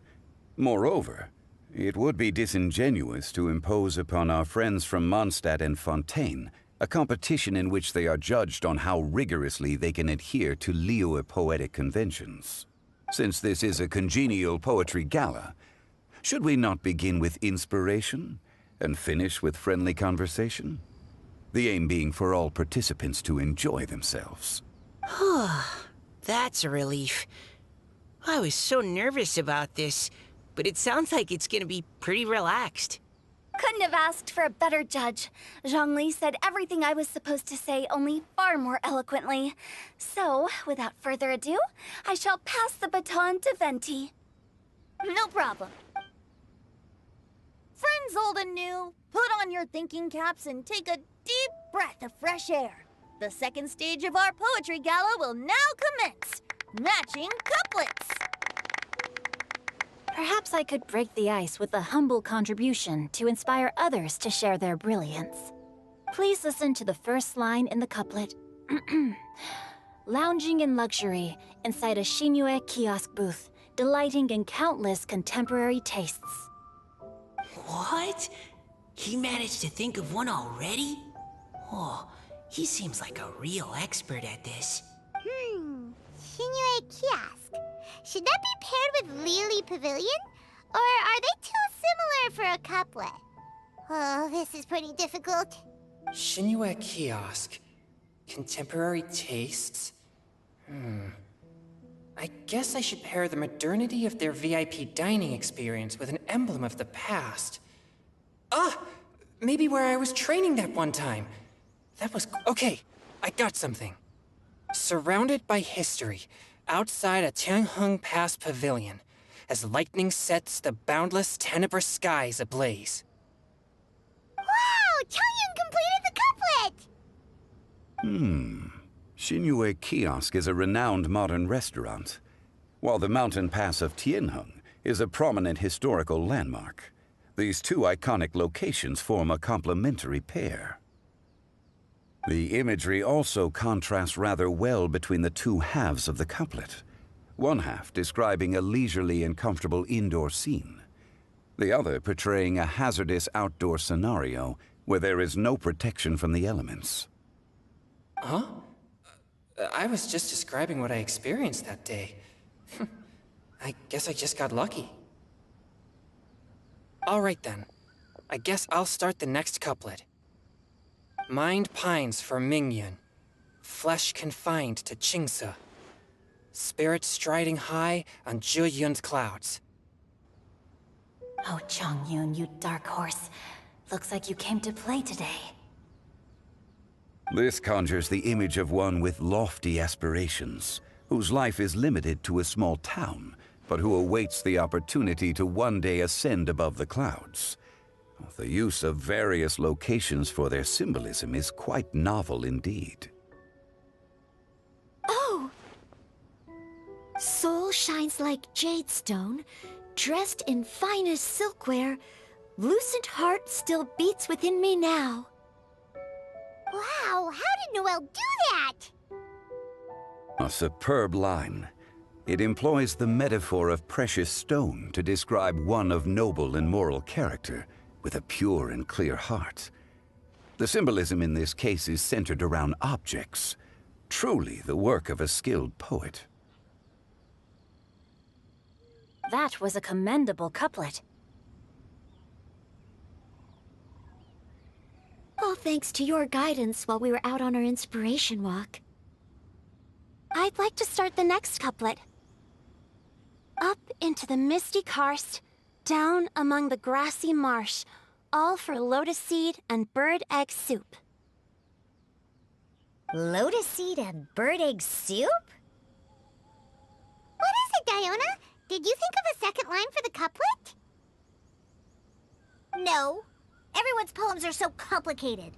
Moreover, it would be disingenuous to impose upon our friends from Mondstadt and Fontaine a competition in which they are judged on how rigorously they can adhere to Liyue poetic conventions. Since this is a congenial poetry gala, should we not begin with inspiration and finish with friendly conversation? The aim being for all participants to enjoy themselves.
That's a relief. I was so nervous about this, but it sounds like it's gonna be pretty relaxed.
Couldn't have asked for a better judge. Zhongli said everything I was supposed to say, only far more eloquently. So, without further ado, I shall pass the baton to Venti.
No problem. Friends old and new, put on your thinking caps and take a deep breath of fresh air. The second stage of our poetry gala will now commence. Matching couplets.
Perhaps I could break the ice with a humble contribution to inspire others to share their brilliance. Please listen to the first line in the couplet. Lounging in luxury inside a Shinue kiosk booth, delighting in countless contemporary tastes.
What? He managed to think of one already? Oh, he seems like a real expert at this.
Shinue Kiosk. Should that be paired with Lily Pavilion? Or are they too similar for a couplet? Oh, this is pretty difficult.
Shinue Kiosk. Contemporary tastes? I guess I should pair the modernity of their VIP dining experience with an emblem of the past. Ah! Maybe where I was training that one time. That was... Okay, I got something. Surrounded by history, outside a Tianheng Pass pavilion, as lightning sets the boundless tenebrous skies ablaze.
Wow! Thankyou completed the couplet!
Xinyue Kiosk is a renowned modern restaurant, while the mountain pass of Tianheng is a prominent historical landmark. These two iconic locations form a complementary pair. The imagery also contrasts rather well between the two halves of the couplet. One half describing a leisurely and comfortable indoor scene, the other portraying a hazardous outdoor scenario where there is no protection from the elements.
Huh? I was just describing what I experienced that day. I guess I just got lucky. Alright then. I guess I'll start the next couplet. Mind pines for Mingyun, flesh confined to Qingse, spirit striding high on Zheyun's clouds.
Oh, Chongyun, you dark horse. Looks like you came to play today.
This conjures the image of one with lofty aspirations, whose life is limited to a small town, but who awaits the opportunity to one day ascend above the clouds. The use of various locations for their symbolism is quite novel indeed.
Oh! Soul shines like jadestone, dressed in finest silkware. Lucent heart still beats within me now.
Wow, how did Noelle do that?
A superb line. It employs the metaphor of precious stone to describe one of noble and moral character, with a pure and clear heart. The symbolism in this case is centered around objects, truly the work of a skilled poet.
That was a commendable couplet.
All thanks to your guidance while we were out on our inspiration walk.
I'd like to start the next couplet. Up into the misty karst, down among the grassy marsh, all for lotus seed and bird egg soup.
Lotus seed and bird egg soup?
What is it, Diona? Did you think of a second line for the couplet?
No. Everyone's poems are so complicated.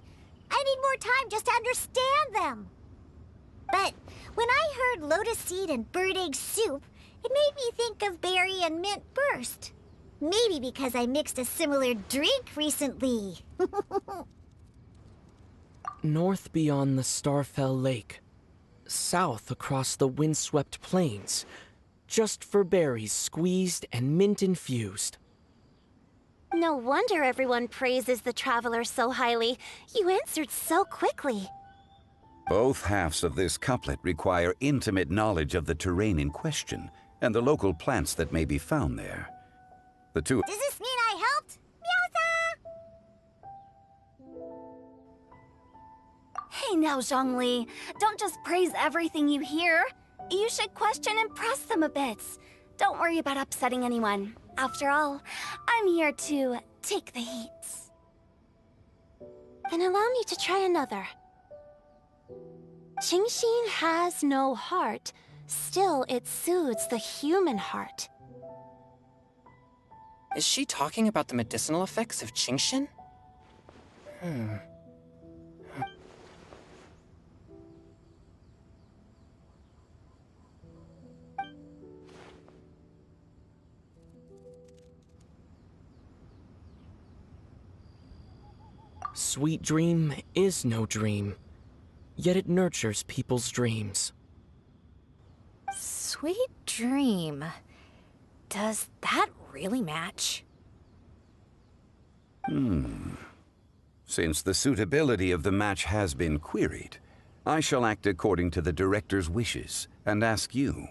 I need more time just to understand them. But when I heard lotus seed and bird egg soup, it made me think of berry and mint burst. Maybe because I mixed a similar drink recently.
North beyond the Starfell Lake. South across the windswept plains. Just for berries squeezed and mint infused.
No wonder everyone praises the traveler so highly. You answered so quickly.
Both halves of this couplet require intimate knowledge of the terrain in question and the local plants that may be found there. The two...
Does this mean I helped?
Hey now, Zhongli. Don't just praise everything you hear. You should question and press them a bit. Don't worry about upsetting anyone. After all, I'm here to take the heat.
Then allow me to try another. Qingxin has no heart, still it soothes the human heart.
Is she talking about the medicinal effects of Qingxin?
Sweet dream is no dream, yet it nurtures people's dreams.
Sweet dream. Does that really match?
Since the suitability of the match has been queried, I shall act according to the director's wishes and ask you,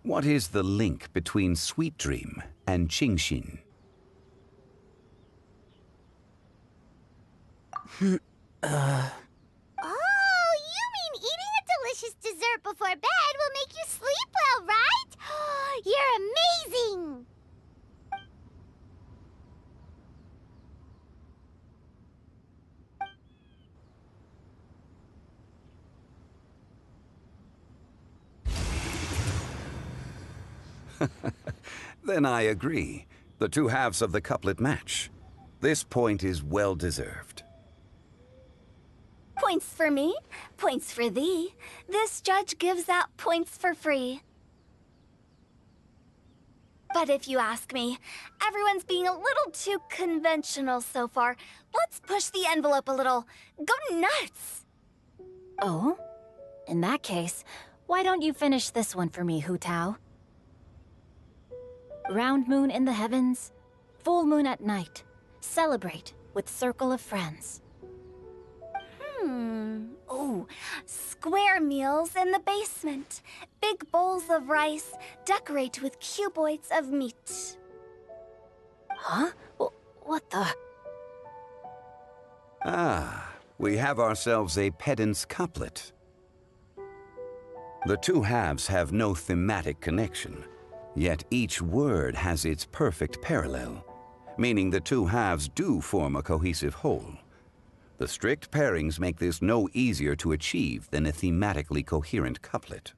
what is the link between Sweet Dream and Qingxin?
Oh, you
Then I agree. The two halves of the couplet match. This point is well deserved.
Points for me, points for thee. This judge gives out points for free. But if you ask me, everyone's being a little too conventional so far. Let's push the envelope a little. Go nuts!
Oh? In that case, why don't you finish this one for me, Hu Tao? Round moon in the heavens, full moon at night. Celebrate with circle of friends.
Oh, square meals in the basement. Big bowls of rice, decorate with cuboids of meat.
Huh? What the?
Ah, we have ourselves a pedant's couplet. The two halves have no thematic connection, yet each word has its perfect parallel, meaning the two halves do form a cohesive whole. The strict pairings make this no easier to achieve than a thematically coherent couplet.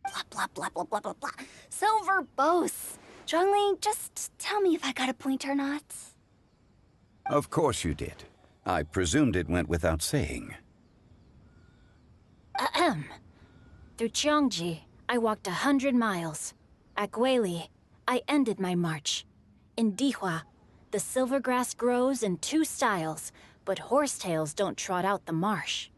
Blah, blah, blah, blah, blah, blah, blah. So verbose. Zhongli, just tell me if I got a point or not.
Of course you did. I presumed it went without saying.
Ahem. Through Cheongji, I walked 100 miles. At Guili, I ended my march. In Dihua, the silver grass grows in 2 styles, but horsetails don't trot out the marsh.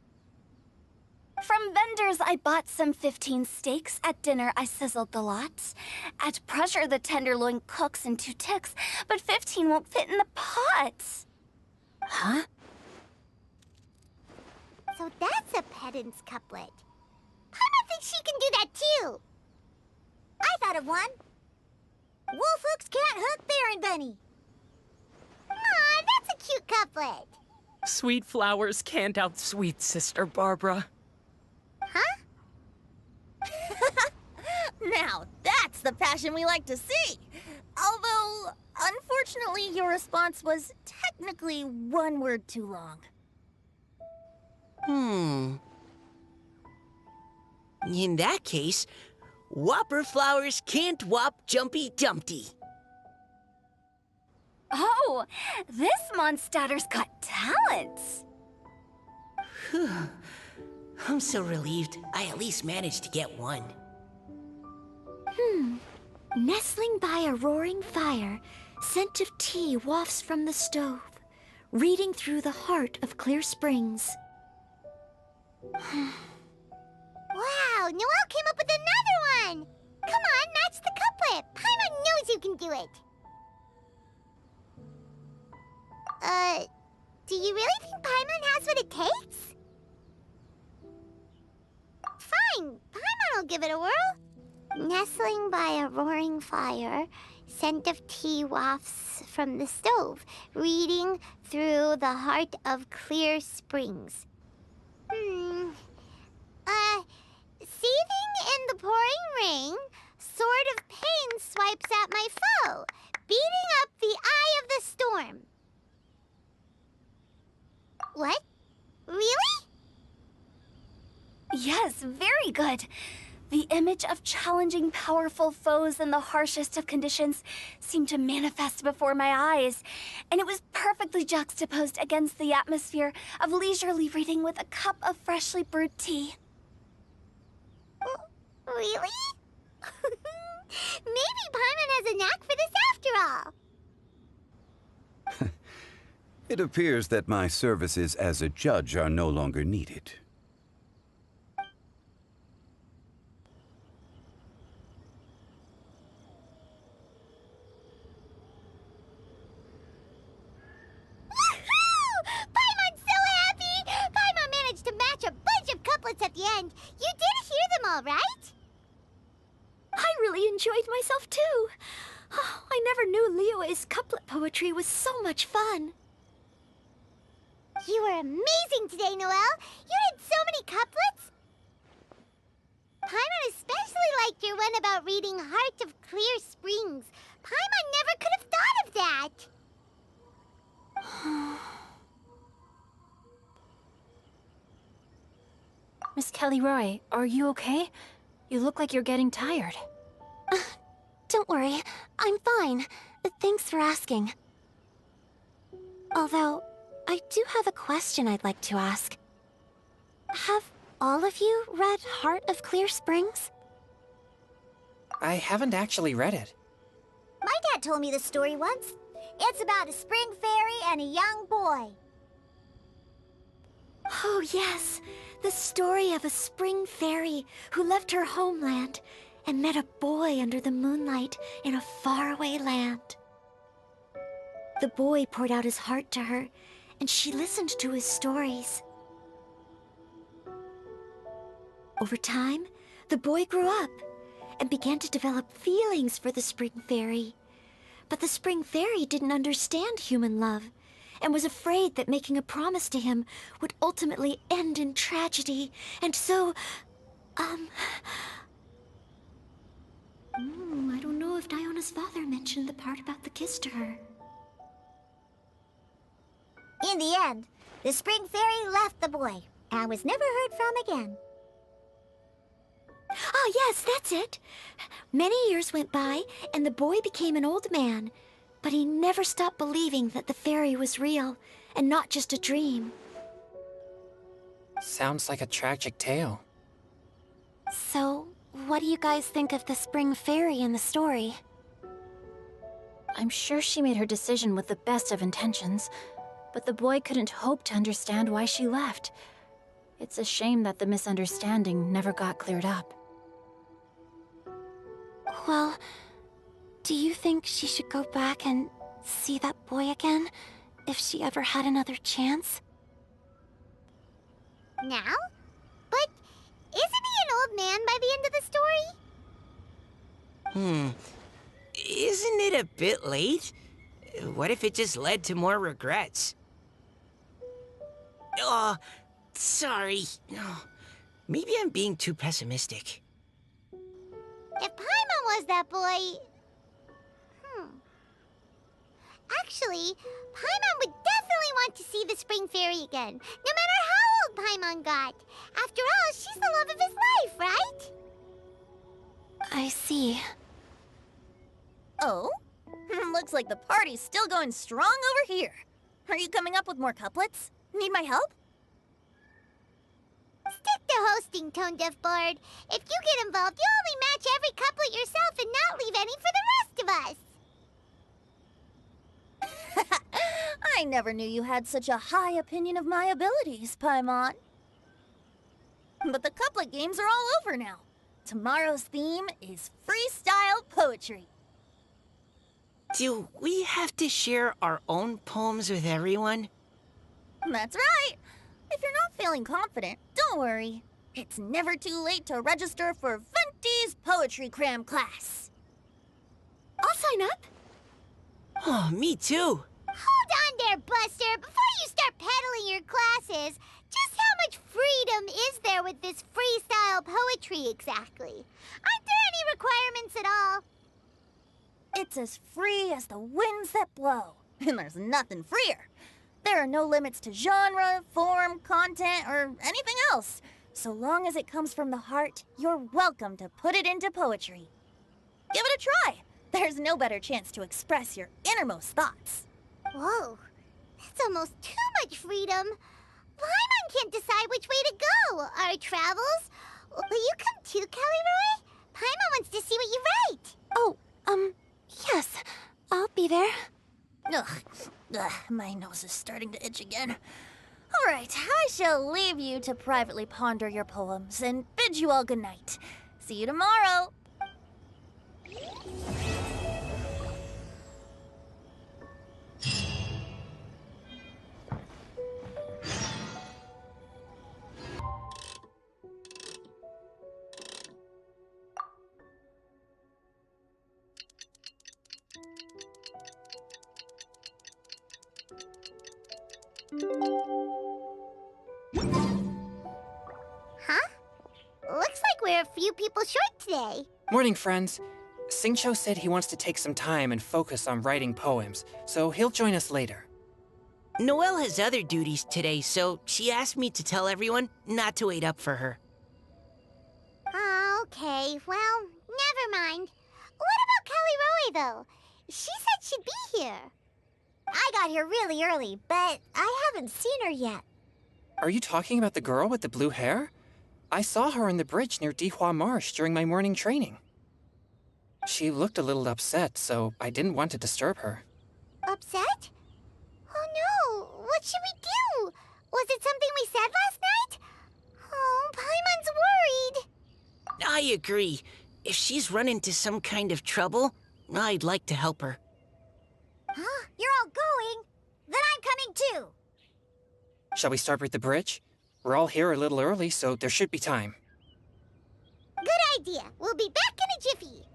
From vendors, I bought some 15 steaks. At dinner, I sizzled the lot. At pressure, the tenderloin cooks in 2 ticks, but 15 won't fit in the pot.
Huh?
So that's a pedant's couplet. Paimon thinks she can do that too.
I thought of one. Wolf hooks can't hook Baron Bunny.
Aw, that's a cute couplet.
Sweet flowers can't outsweet Sister Barbara.
Huh?
Now, that's the passion we like to see. Although, unfortunately, your response was technically 1 word too long.
In that case, Whopper flowers can't whop Jumpy Dumpty.
Oh, this Mondstadter's got talents.
I'm so relieved I at least managed to get one.
Nestling by a roaring fire, scent of tea wafts from the stove, reading through the heart of clear springs.
Wow, Noelle came up with another one! Come on, match the couplet! Paimon knows you can do it! Do you really think Paimon has what it takes? Fine, Paimon will give it a whirl. Nestling by a roaring fire, scent of tea wafts from the stove, reading through the heart of clear springs. Seething in the pouring rain, sword of pain swipes at my foe, beating up the eye of the storm. What? Really?
Yes, very good. The image of challenging powerful foes in the harshest of conditions seemed to manifest before my eyes, and it was perfectly juxtaposed against the atmosphere of leisurely reading with a cup of freshly brewed tea.
Really? Maybe Paimon has a knack for this after all.
It appears that my services as a judge are no longer needed.
Paimon's so happy! Paimon managed to match a bunch of couplets at the end. You did hear them all, right?
I really enjoyed myself too. Oh, I never knew Liyue's couplet poetry was so much fun.
You were amazing today, Noelle. You did so many couplets. Paimon especially liked your one about reading Heart of Clear Springs. Paimon never could have thought of that.
Miss Kelly Roy, are you okay? You look like you're getting tired.
don't worry. I'm fine. Thanks for asking. Although, I do have a question I'd like to ask. Have all of you read Heart of Clear Springs?
I haven't actually read it.
My dad told me the story once. It's about a spring fairy and a young boy.
Oh, yes. The story of a spring fairy who left her homeland and met a boy under the moonlight in a faraway land. The boy poured out his heart to her, and she listened to his stories. Over time, the boy grew up and began to develop feelings for the spring fairy. But the spring fairy didn't understand human love and was afraid that making a promise to him would ultimately end in tragedy. And so, I don't know if Diona's father mentioned the part about the kiss to her.
In the end, the spring fairy left the boy and was never heard from again.
Oh, yes, that's it. Many years went by, and the boy became an old man. But he never stopped believing that the fairy was real, and not just a dream.
Sounds like a tragic tale.
So, what do you guys think of the spring fairy in the story?
I'm sure she made her decision with the best of intentions, but the boy couldn't hope to understand why she left. It's a shame that the misunderstanding never got cleared up.
Well, do you think she should go back and see that boy again, if she ever had another chance?
Now? But isn't he an old man by the end of the story?
Isn't it a bit late? What if it just led to more regrets? Oh, sorry. Maybe I'm being too pessimistic.
If Paimon was that boy... Actually, Paimon would definitely want to see the spring fairy again, no matter how old Paimon got. After all, she's the love of his life, right?
I see.
Oh? Looks like the party's still going strong over here. Are you coming up with more couplets? Need my help?
Stick to hosting, Tone Deaf Bard. If you get involved, you'll only match every couplet yourself and not leave any for the rest of us.
I never knew you had such a high opinion of my abilities, Paimon. But the couplet games are all over now. Tomorrow's theme is freestyle poetry.
Do we have to share our own poems with everyone?
That's right. If you're not feeling confident, don't worry. It's never too late to register for Venti's Poetry Cram class.
I'll sign up.
Oh, me too.
Hold on there, Buster. Before you start peddling your classes, just how much freedom is there with this freestyle poetry exactly? Aren't there any requirements at all?
It's as free as the winds that blow, and there's nothing freer. There are no limits to genre, form, content, or anything else. So long as it comes from the heart, you're welcome to put it into poetry. Give it a try. There's no better chance to express your innermost thoughts.
Whoa, that's almost too much freedom. Paimon can't decide which way to go. Our travels? Will you come too, Kelly Roy? Paimon wants to see what you write.
Oh, yes. I'll be there.
Ugh, my nose is starting to itch again. All right, I shall leave you to privately ponder your poems and bid you all good night. See you tomorrow.
Huh? Looks like we're a few people short today.
Morning, friends. Singcho said he wants to take some time and focus on writing poems, so he'll join us later.
Noelle has other duties today, so she asked me to tell everyone not to wait up for her.
Oh, okay. Well, never mind. What about Callie Roe, though? She said she'd be here.
I got here really early, but I haven't seen her yet.
Are you talking about the girl with the blue hair? I saw her on the bridge near Dihua Marsh during my morning training. She looked a little upset, so I didn't want to disturb her.
Upset? Oh no, what should we do? Was it something we said last night? Oh, Paimon's worried.
I agree. If she's run into some kind of trouble, I'd like to help her.
Huh? You're all going? Then I'm coming too.
Shall we start with the bridge? We're all here a little early, so there should be time.
Good idea. We'll be back in a jiffy.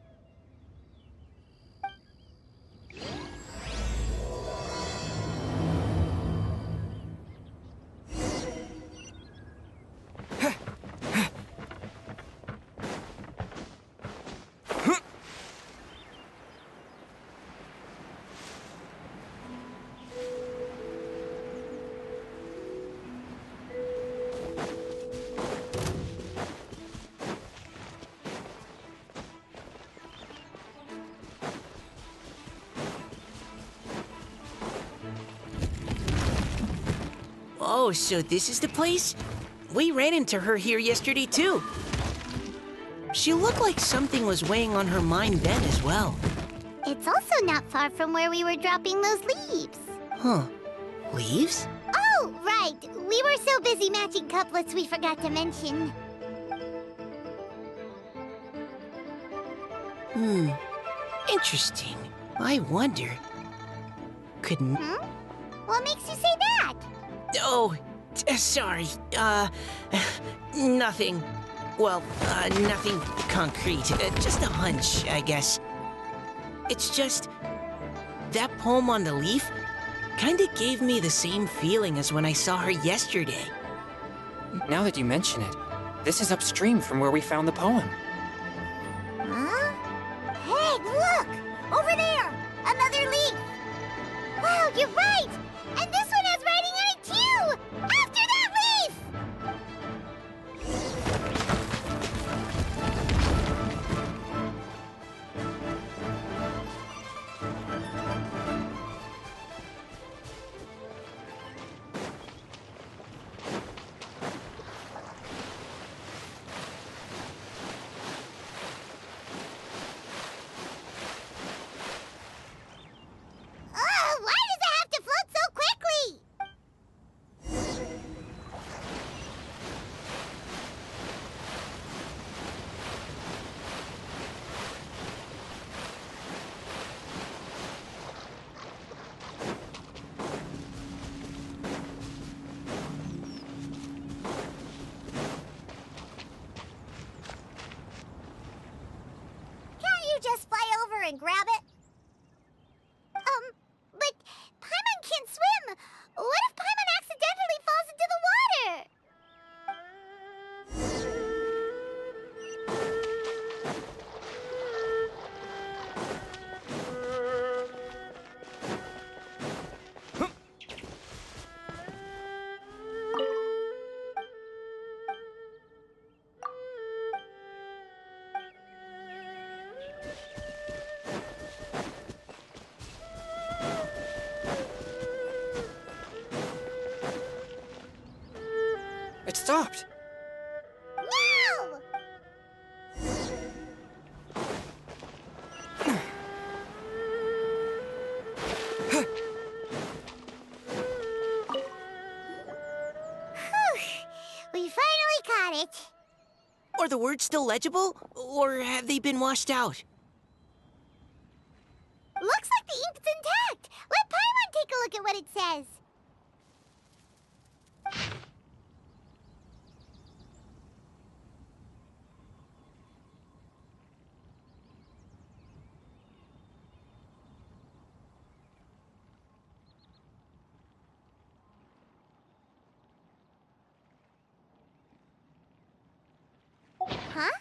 Oh, so this is the place? We ran into her here yesterday, too. She looked like something was weighing on her mind then as well.
It's also not far from where we were dropping those leaves.
Huh. Leaves?
Oh, right. We were so busy matching couplets we forgot to mention.
Interesting. I wonder. Couldn't...
What makes you say that?
Oh, sorry. Nothing. Well, nothing concrete. Just a hunch, I guess. It's just... that poem on the leaf kinda gave me the same feeling as when I saw her yesterday.
Now that you mention it, this is upstream from where we found the poem.
Huh? Hey, look! Over there! Another leaf! Wow, you're right! And this one has writing on it too! After that leaf! Why does it have to float so quickly? Can't you just fly over and grab it? But Paimon can't swim. What if Paimon accidentally falls into the water?
It stopped!
No! We finally caught it.
Are the words still legible? Or have they been washed out?
Looks like the ink's intact. Let Paimon take a look at what it says. Huh?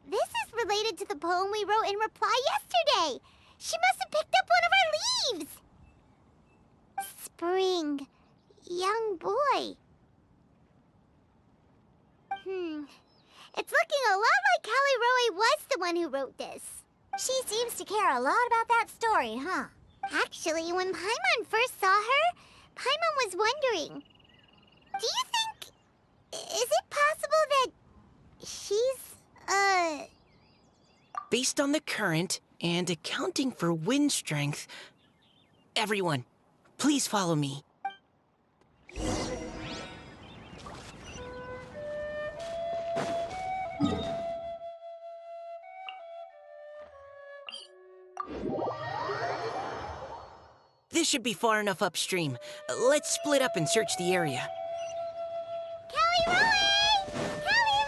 This is related to the poem we wrote in reply yesterday. She must have picked up one of our leaves. Spring. Young boy. It's looking a lot like Callie Roe was the one who wrote this. She seems to care a lot about that story, huh? Actually, when Paimon first saw her, Paimon was wondering, do you think... is it possible that she's,
Based on the current and accounting for wind strength, everyone, please follow me. This should be far enough upstream. Let's split up and search the area.
Callie Roe! Callie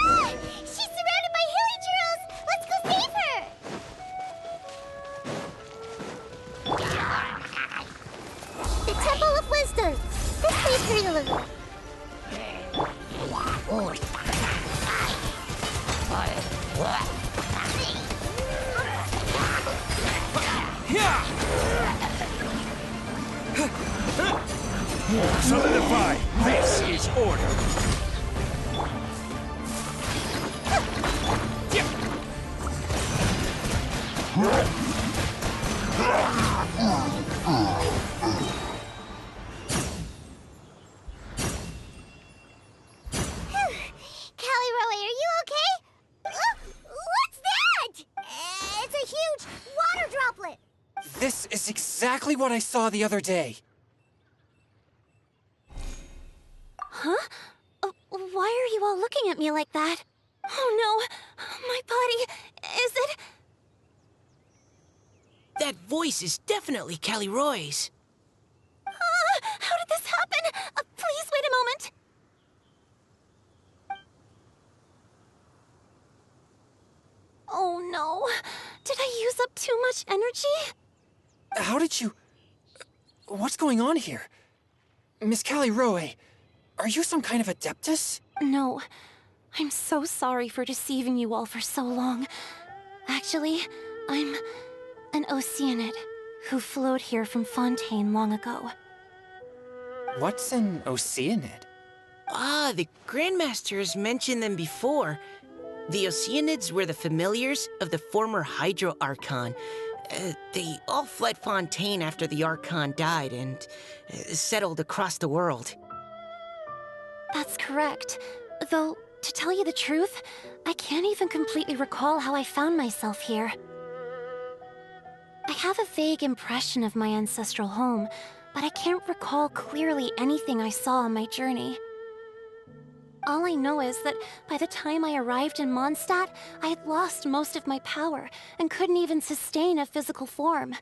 Ah! She's surrounded by hilly churls! Let's go save her! The Temple of Wisdom! This way, Perilla.
Solidify! This is order!
Callie Roe, are you okay? What's that? It's a huge water droplet!
This is exactly what I saw the other day.
Huh? Why are you all looking at me like that? Oh no! My body... is it...
That voice is definitely Callie Roy's.
How did this happen? Please wait a moment. Oh no. Did I use up too much energy?
How did you... What's going on here? Miss Callie Roe, are you some kind of adeptus?
No. I'm so sorry for deceiving you all for so long. Actually, I'm an Oceanid who flowed here from Fontaine long ago.
What's an Oceanid?
Ah, the Grandmaster has mentioned them before. The Oceanids were the familiars of the former Hydro Archon. They all fled Fontaine after the Archon died and settled across the world.
That's correct. Though, to tell you the truth, I can't even completely recall how I found myself here. I have a vague impression of my ancestral home, but I can't recall clearly anything I saw on my journey. All I know is that by the time I arrived in Mondstadt, I had lost most of my power and couldn't even sustain a physical form.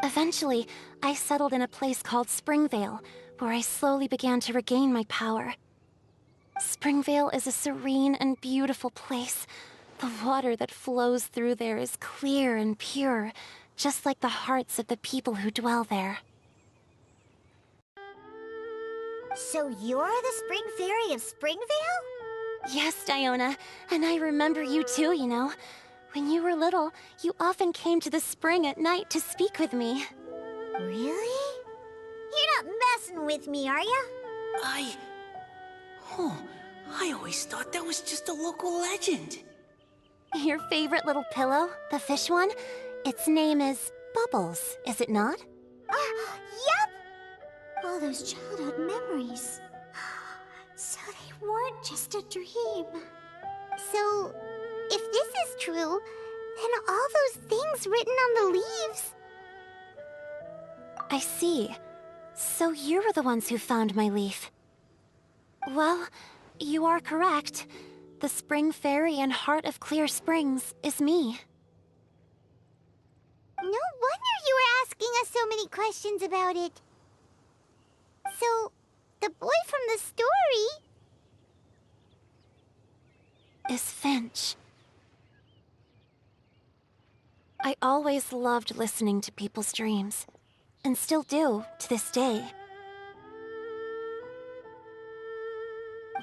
Eventually, I settled in a place called Springvale, where I slowly began to regain my power. Springvale is a serene and beautiful place. The water that flows through there is clear and pure, just like the hearts of the people who dwell there.
So you're the Spring Fairy of Springvale?
Yes, Diona, and I remember you too, you know. When you were little, you often came to the spring at night to speak with me.
Really? You're not messing with me, are ya?
I always thought that was just a local legend.
Your favorite little pillow, the fish one? Its name is Bubbles, is it not?
Yep! All those childhood memories. So they weren't just a dream. So, if this is true, then all those things written on the leaves...
I see. So you were the ones who found my leaf. Well, you are correct. The Spring Fairy and Heart of Clear Springs is me.
No wonder you were asking us so many questions about it. So, the boy from the story...
is Finch. I always loved listening to people's dreams, and still do to this day.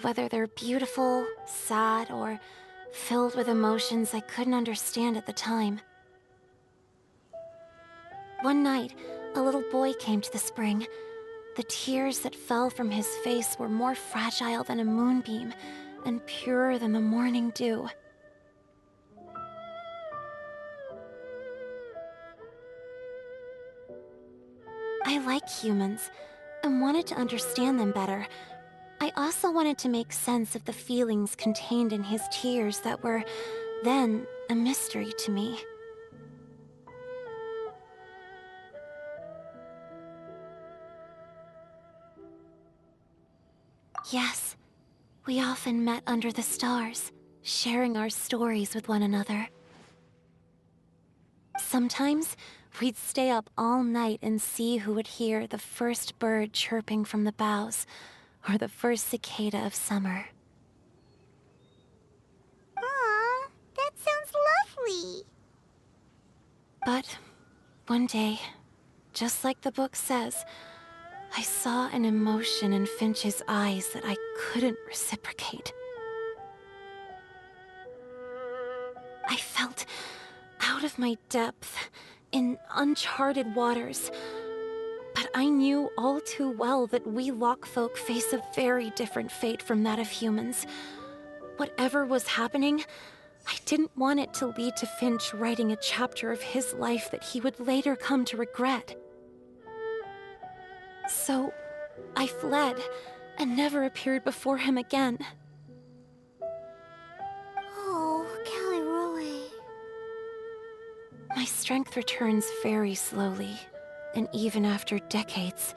Whether they're beautiful, sad, or filled with emotions I couldn't understand at the time. One night, a little boy came to the spring. The tears that fell from his face were more fragile than a moonbeam and purer than the morning dew. I like humans and wanted to understand them better. I also wanted to make sense of the feelings contained in his tears that were, then, a mystery to me. Yes, we often met under the stars, sharing our stories with one another. Sometimes, we'd stay up all night and see who would hear the first bird chirping from the boughs, or the first cicada of summer.
Aw, that sounds lovely.
But one day, just like the book says, I saw an emotion in Finch's eyes that I couldn't reciprocate. I felt out of my depth, in uncharted waters. But I knew all too well that we Lockfolk face a very different fate from that of humans. Whatever was happening, I didn't want it to lead to Finch writing a chapter of his life that he would later come to regret. So, I fled, and never appeared before him again.
Oh, Caliroe.
My strength returns very slowly, and even after decades,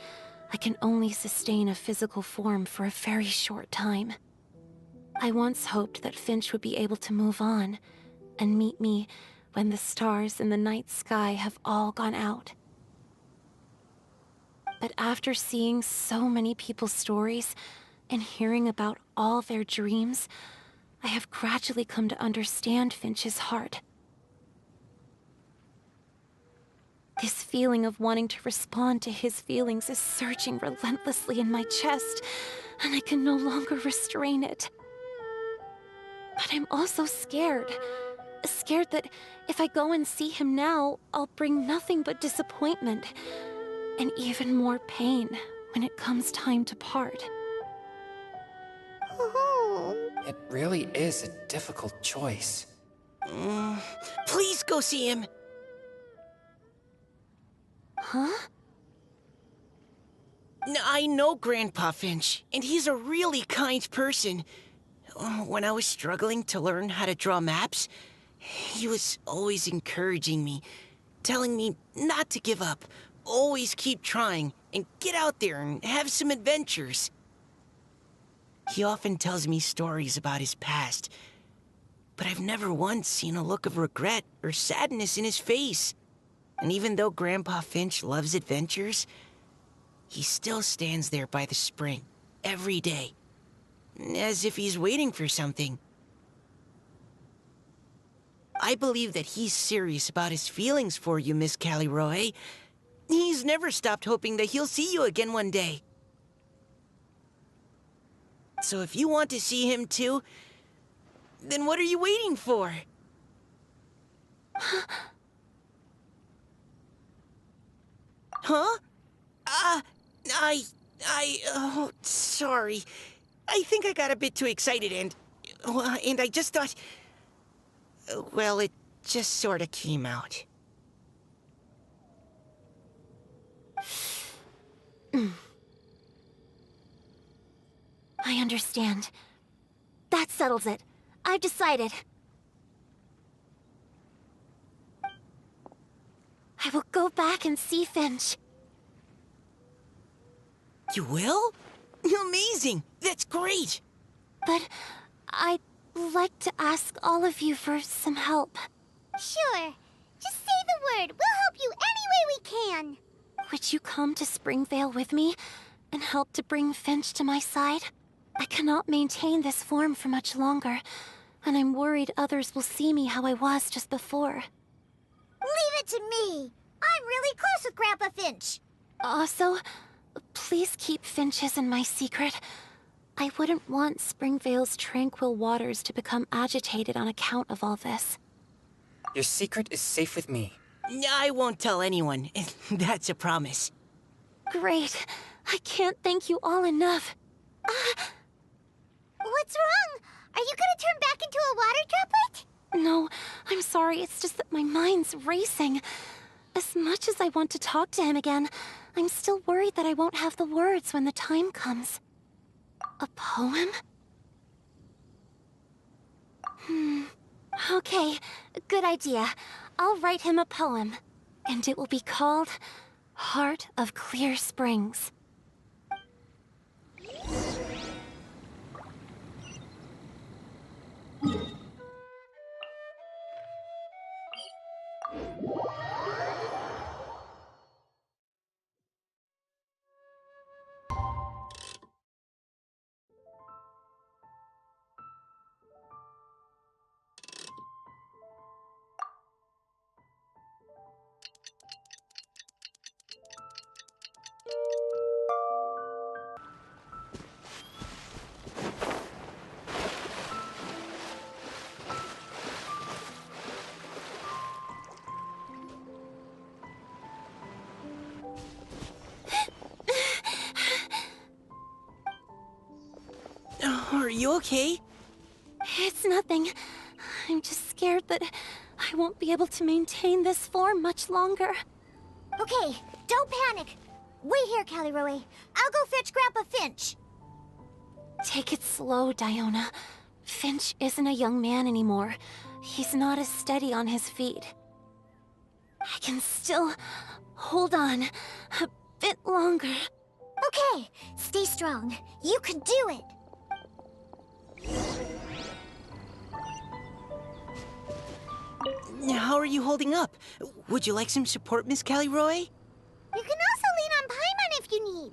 I can only sustain a physical form for a very short time. I once hoped that Finch would be able to move on, and meet me when the stars in the night sky have all gone out. But after seeing so many people's stories, and hearing about all their dreams, I have gradually come to understand Finch's heart. This feeling of wanting to respond to his feelings is surging relentlessly in my chest, and I can no longer restrain it. But I'm also scared. Scared that if I go and see him now, I'll bring nothing but disappointment, and even more pain when it comes time to part.
Oh.
It really is a difficult choice.
Please go see him.
Huh?
I know Grandpa Finch, and he's a really kind person. When I was struggling to learn how to draw maps, he was always encouraging me, telling me not to give up, always keep trying, and get out there and have some adventures. He often tells me stories about his past, but I've never once seen a look of regret or sadness in his face. And even though Grandpa Finch loves adventures, he still stands there by the spring, every day, as if he's waiting for something. I believe that he's serious about his feelings for you, Miss Caliroe. He's never stopped hoping that he'll see you again one day. So if you want to see him too, then what are you waiting for? Huh? Oh, sorry. I think I got a bit too excited and I just thought, well, it just sort of came out.
I understand. That settles it. I've decided. I will go back and see Finch.
You will? Amazing! That's great!
But I'd like to ask all of you for some help.
Sure. Just say the word. We'll help you any way we can.
Would you come to Springvale with me and help to bring Finch to my side? I cannot maintain this form for much longer, and I'm worried others will see me how I was just before.
Leave it to me. I'm really close with Grandpa Finch.
Also, please keep Finch's in my secret. I wouldn't want Springvale's tranquil waters to become agitated on account of all this.
Your secret is safe with me.
I won't tell anyone. That's a promise.
Great. I can't thank you all enough.
What's wrong? Are you gonna turn back into a water droplet?
No, I'm sorry. It's just that my mind's racing. As much as I want to talk to him again, I'm still worried that I won't have the words when the time comes. A poem? Okay, good idea. I'll write him a poem. And it will be called Heart of Clear Springs.
Are you okay?
It's nothing. I'm just scared that I won't be able to maintain this form much longer.
Okay, don't panic. Wait here, Caliroe. I'll go fetch Grandpa Finch.
Take it slow, Diona. Finch isn't a young man anymore. He's not as steady on his feet. I can still hold on a bit longer.
Okay, stay strong. You can do it.
How are you holding up? Would you like some support, Miss Caliroe?
You can also lean on Paimon if you need.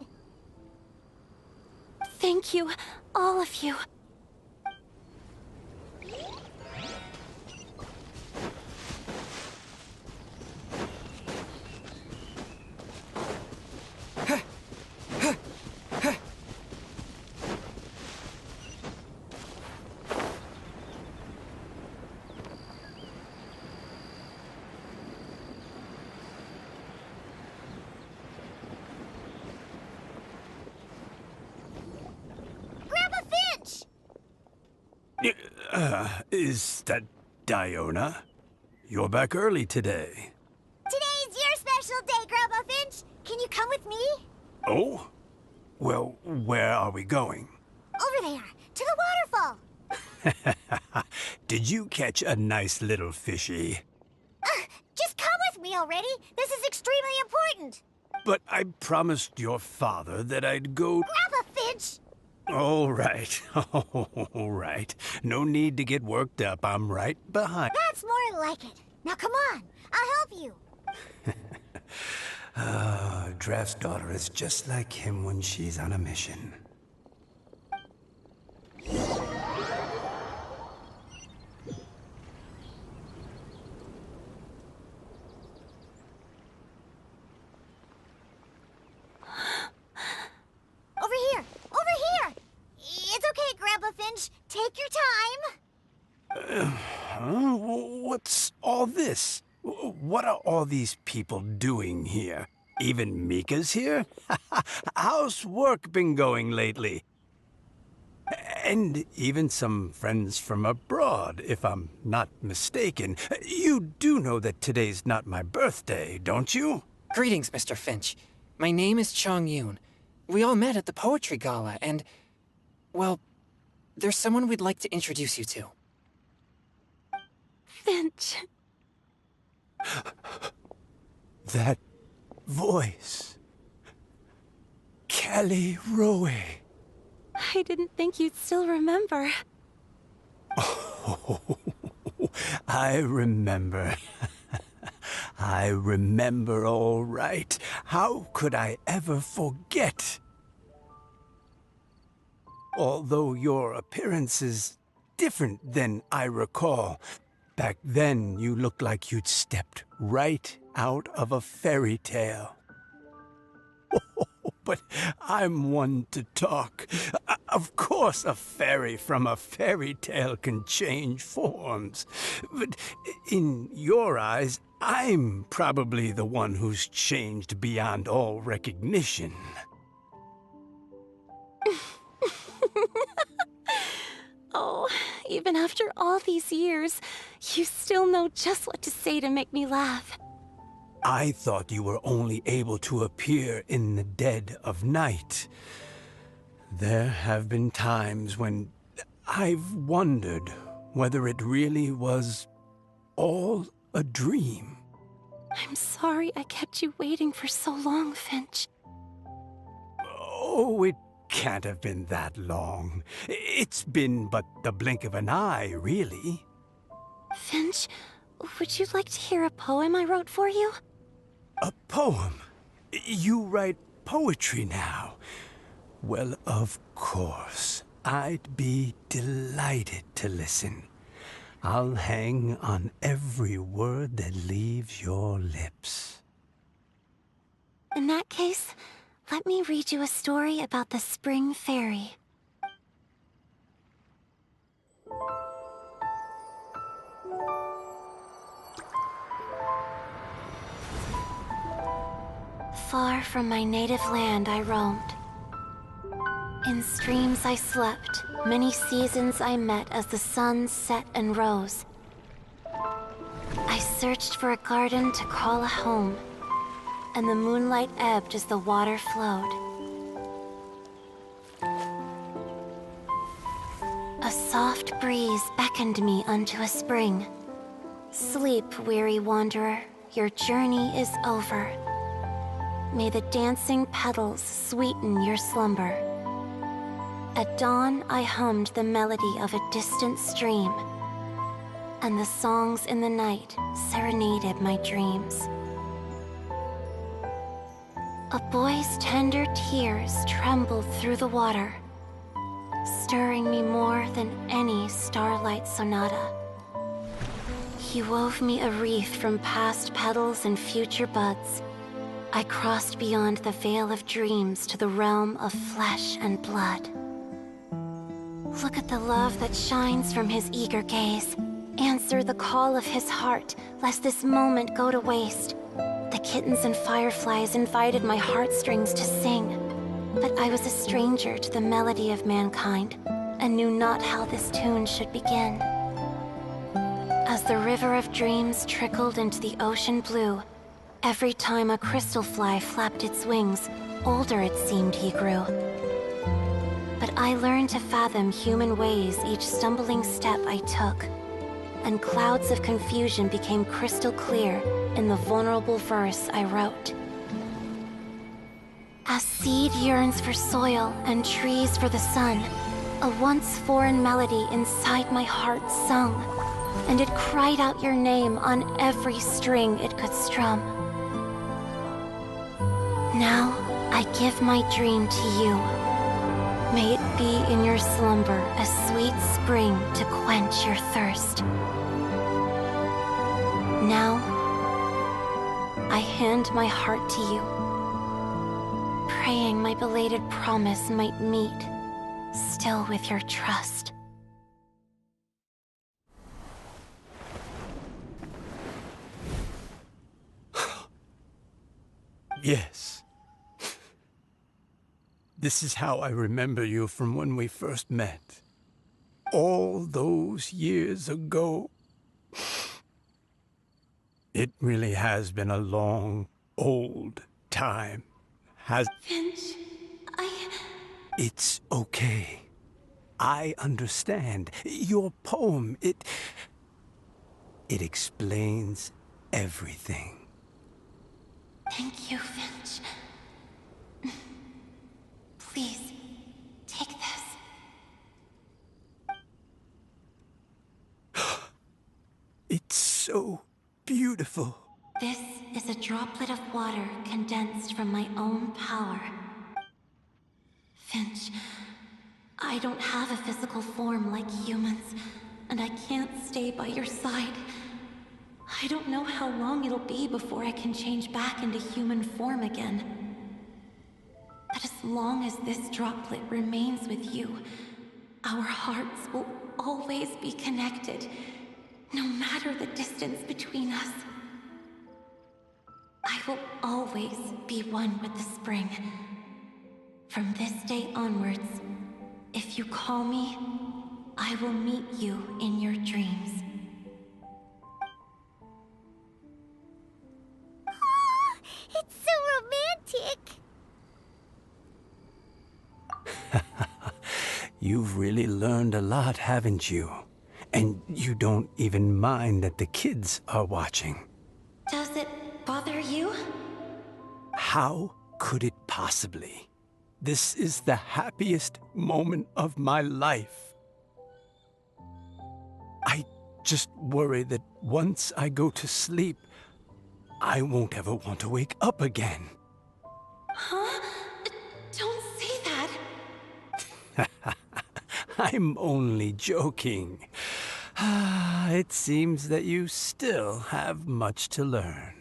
Thank you, all of you.
Is that Diona? You're back early today.
Today's your special day, Grandpa Finch. Can you come with me?
Oh? Well, where are we going?
Over there, to the waterfall.
Did you catch a nice little fishy?
Just come with me already. This is extremely important.
But I promised your father that I'd go...
Grandpa Finch!
All right. All right. No need to get worked up. I'm right behind.
That's more like it. Now come on. I'll help you.
Draft's daughter is just like him when she's on a mission.
Over here! Over here! It's okay, Grandpa Finch. Take your time.
What's all this? What are all these people doing here? Even Mika's here? How's work been going lately? And even some friends from abroad, if I'm not mistaken. You do know that today's not my birthday, don't you?
Greetings, Mr. Finch. My name is Chong-Yoon. We all met at the poetry gala, and... well, there's someone we'd like to introduce you to.
Finch.
That voice. Caliroe.
I didn't think you'd still remember.
Oh, I remember. I remember all right. How could I ever forget? Although your appearance is different than I recall. Back then, you looked like you'd stepped right out of a fairy tale. But I'm one to talk. Of course a fairy from a fairy tale can change forms. But in your eyes, I'm probably the one who's changed beyond all recognition.
Oh, even after all these years, you still know just what to say to make me laugh.
I thought you were only able to appear in the dead of night. There have been times when I've wondered whether it really was all a dream.
I'm sorry I kept you waiting for so long, Finch.
Oh, it can't have been that long. It's been but the blink of an eye, really.
Finch, would you like to hear a poem I wrote for you?
A poem? You write poetry now? Well, of course. I'd be delighted to listen. I'll hang on every word that leaves your lips.
In that case, let me read you a story about the Spring Fairy. Far from my native land I roamed. In streams I slept, many seasons I met as the sun set and rose. I searched for a garden to call a home, and the moonlight ebbed as the water flowed. A soft breeze beckoned me unto a spring. Sleep, weary wanderer, your journey is over. May the dancing petals sweeten your slumber. At dawn, I hummed the melody of a distant stream, and the songs in the night serenaded my dreams. A boy's tender tears trembled through the water, stirring me more than any starlight sonata. He wove me a wreath from past petals and future buds. I crossed beyond the veil of dreams to the realm of flesh and blood. Look at the love that shines from his eager gaze. Answer the call of his heart, lest this moment go to waste. The kittens and fireflies invited my heartstrings to sing, but I was a stranger to the melody of mankind, and knew not how this tune should begin. As the river of dreams trickled into the ocean blue, every time a crystal fly flapped its wings, older it seemed he grew. But I learned to fathom human ways each stumbling step I took, and clouds of confusion became crystal clear in the vulnerable verse I wrote. As seed yearns for soil and trees for the sun, a once foreign melody inside my heart sung, and it cried out your name on every string it could strum. Now I give my dream to you. May it be in your slumber a sweet spring to quench your thirst. Now, I hand my heart to you, praying my belated promise might meet, still with your trust.
Yes. This is how I remember you from when we first met. All those years ago. It really has been a long, old time.
Finch,
It's okay. I understand. Your poem, it explains everything.
Thank you, Finch. Please, take this.
It's so beautiful.
This is a droplet of water condensed from my own power. Finch, I don't have a physical form like humans, and I can't stay by your side. I don't know how long it'll be before I can change back into human form again. But as
long as this droplet remains with you, our hearts will always be connected, no matter the distance between us. I will always be one with the spring. From this day onwards, if you call me, I will meet you in your dreams.
Oh, it's so romantic.
You've really learned a lot, haven't you? And you don't even mind that the kids are watching.
Does it bother you?
How could it possibly? This is the happiest moment of my life. I just worry that once I go to sleep, I won't ever want to wake up again.
Huh? Don't say that.
I'm only joking. It seems that you still have much to learn.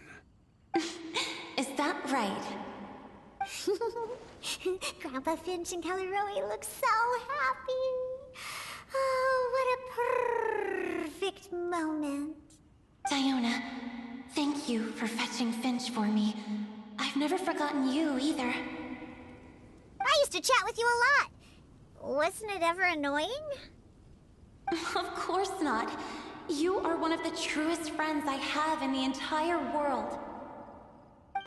Is that right?
Grandpa Finch and Kelleroy look so happy. Oh, what a perfect moment.
Diona, thank you for fetching Finch for me. I've never forgotten you either.
I used to chat with you a lot. Wasn't it ever annoying?
Of course not. You are one of the truest friends I have in the entire world.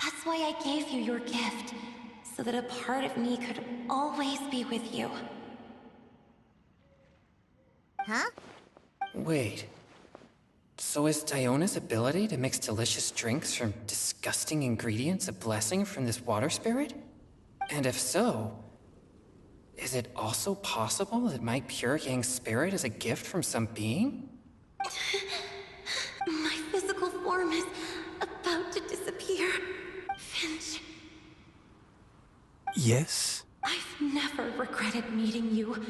That's why I gave you your gift, so that a part of me could always be with you.
Huh?
Wait. So is Diona's ability to mix delicious drinks from disgusting ingredients a blessing from this water spirit? And if so, is it also possible that my pure yang spirit is a gift from some being?
My physical form is about to disappear. Finch,
Yes?
I've never regretted meeting you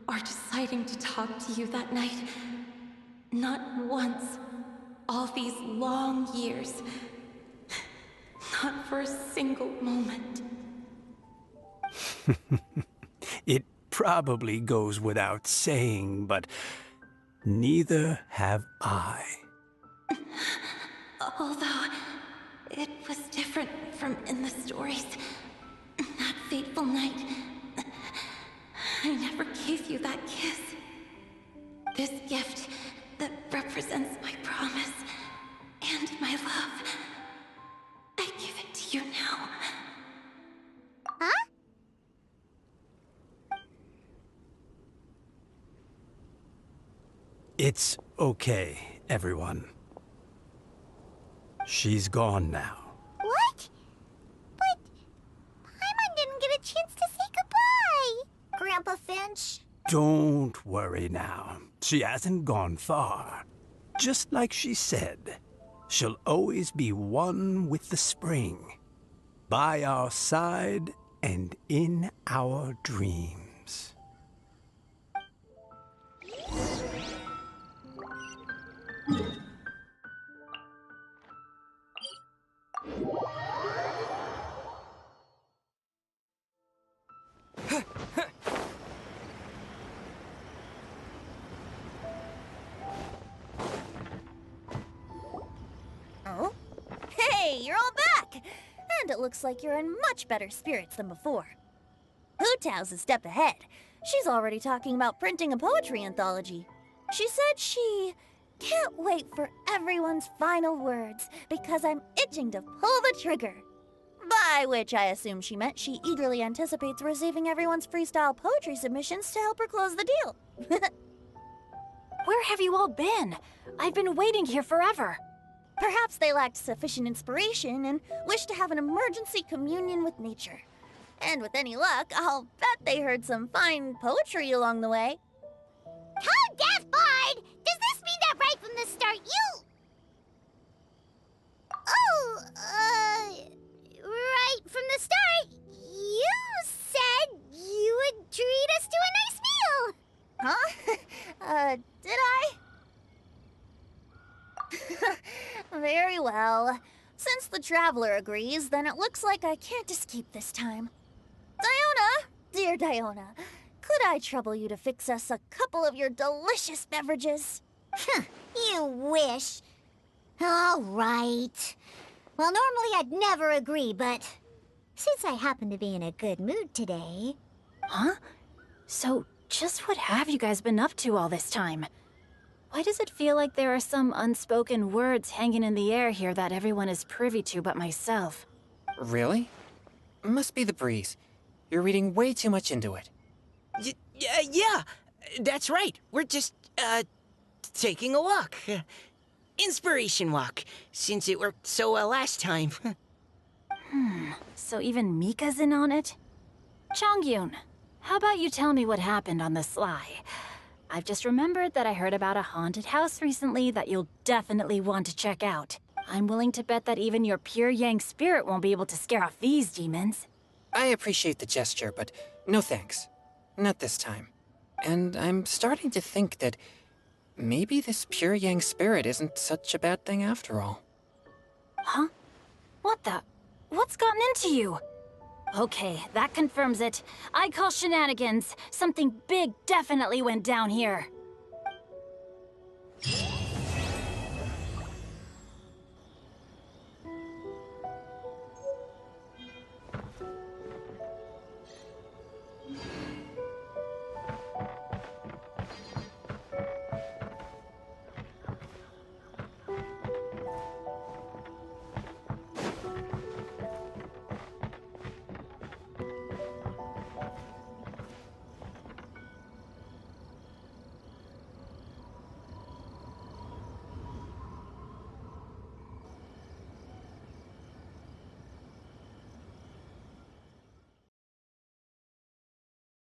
or deciding to talk to you that night. Not once. All these long years. Not for a single moment.
It probably goes without saying, but neither have I.
Although, it was different from in the stories. That fateful night, I never gave you that kiss. This gift that represents my promise and my love, I give it to you now.
Huh?
It's okay, everyone. She's gone now.
What? But Paimon didn't get a chance to say goodbye. Grandpa Finch.
Don't worry now. She hasn't gone far. Just like she said, she'll always be one with the spring. By our side and in our dreams.
Oh? Hey, you're all back! And it looks like you're in much better spirits than before. Hu-Tao's a step ahead. She's already talking about printing a poetry anthology. She said she can't wait for everyone's final words because I'm itching to pull the trigger. By which I assume she meant she eagerly anticipates receiving everyone's freestyle poetry submissions to help her close the deal.
Where have you all been? I've been waiting here forever.
Perhaps they lacked sufficient inspiration and wished to have an emergency communion with nature. And with any luck, I'll bet they heard some fine poetry along the way.
Tone deaf, Bard! Does this mean that right from the start you... Oh, right from the start, you said you would treat us to a nice meal!
Huh? Did I? Very well. Since the Traveler agrees, then it looks like I can't escape this time. dear Diona, could I trouble you to fix us a couple of your delicious beverages?
You wish. All right. Well, normally I'd never agree, but since I happen to be in a good mood today...
Huh? So, just what have you guys been up to all this time? Why does it feel like there are some unspoken words hanging in the air here that everyone is privy to but myself?
Really? Must be the breeze. You're reading way too much into it.
Yeah, that's right. We're just, taking a walk. Inspiration walk, since it worked so well last time.
So even Mika's in on it? Chongyun, how about you tell me what happened on the sly? I've just remembered that I heard about a haunted house recently that you'll definitely want to check out. I'm willing to bet that even your pure Yang spirit won't be able to scare off these demons.
I appreciate the gesture, but no thanks. Not this time. And I'm starting to think that maybe this pure Yang spirit isn't such a bad thing after all.
Huh? What the? What's gotten into you? Okay, that confirms it. I call shenanigans. Something big definitely went down here.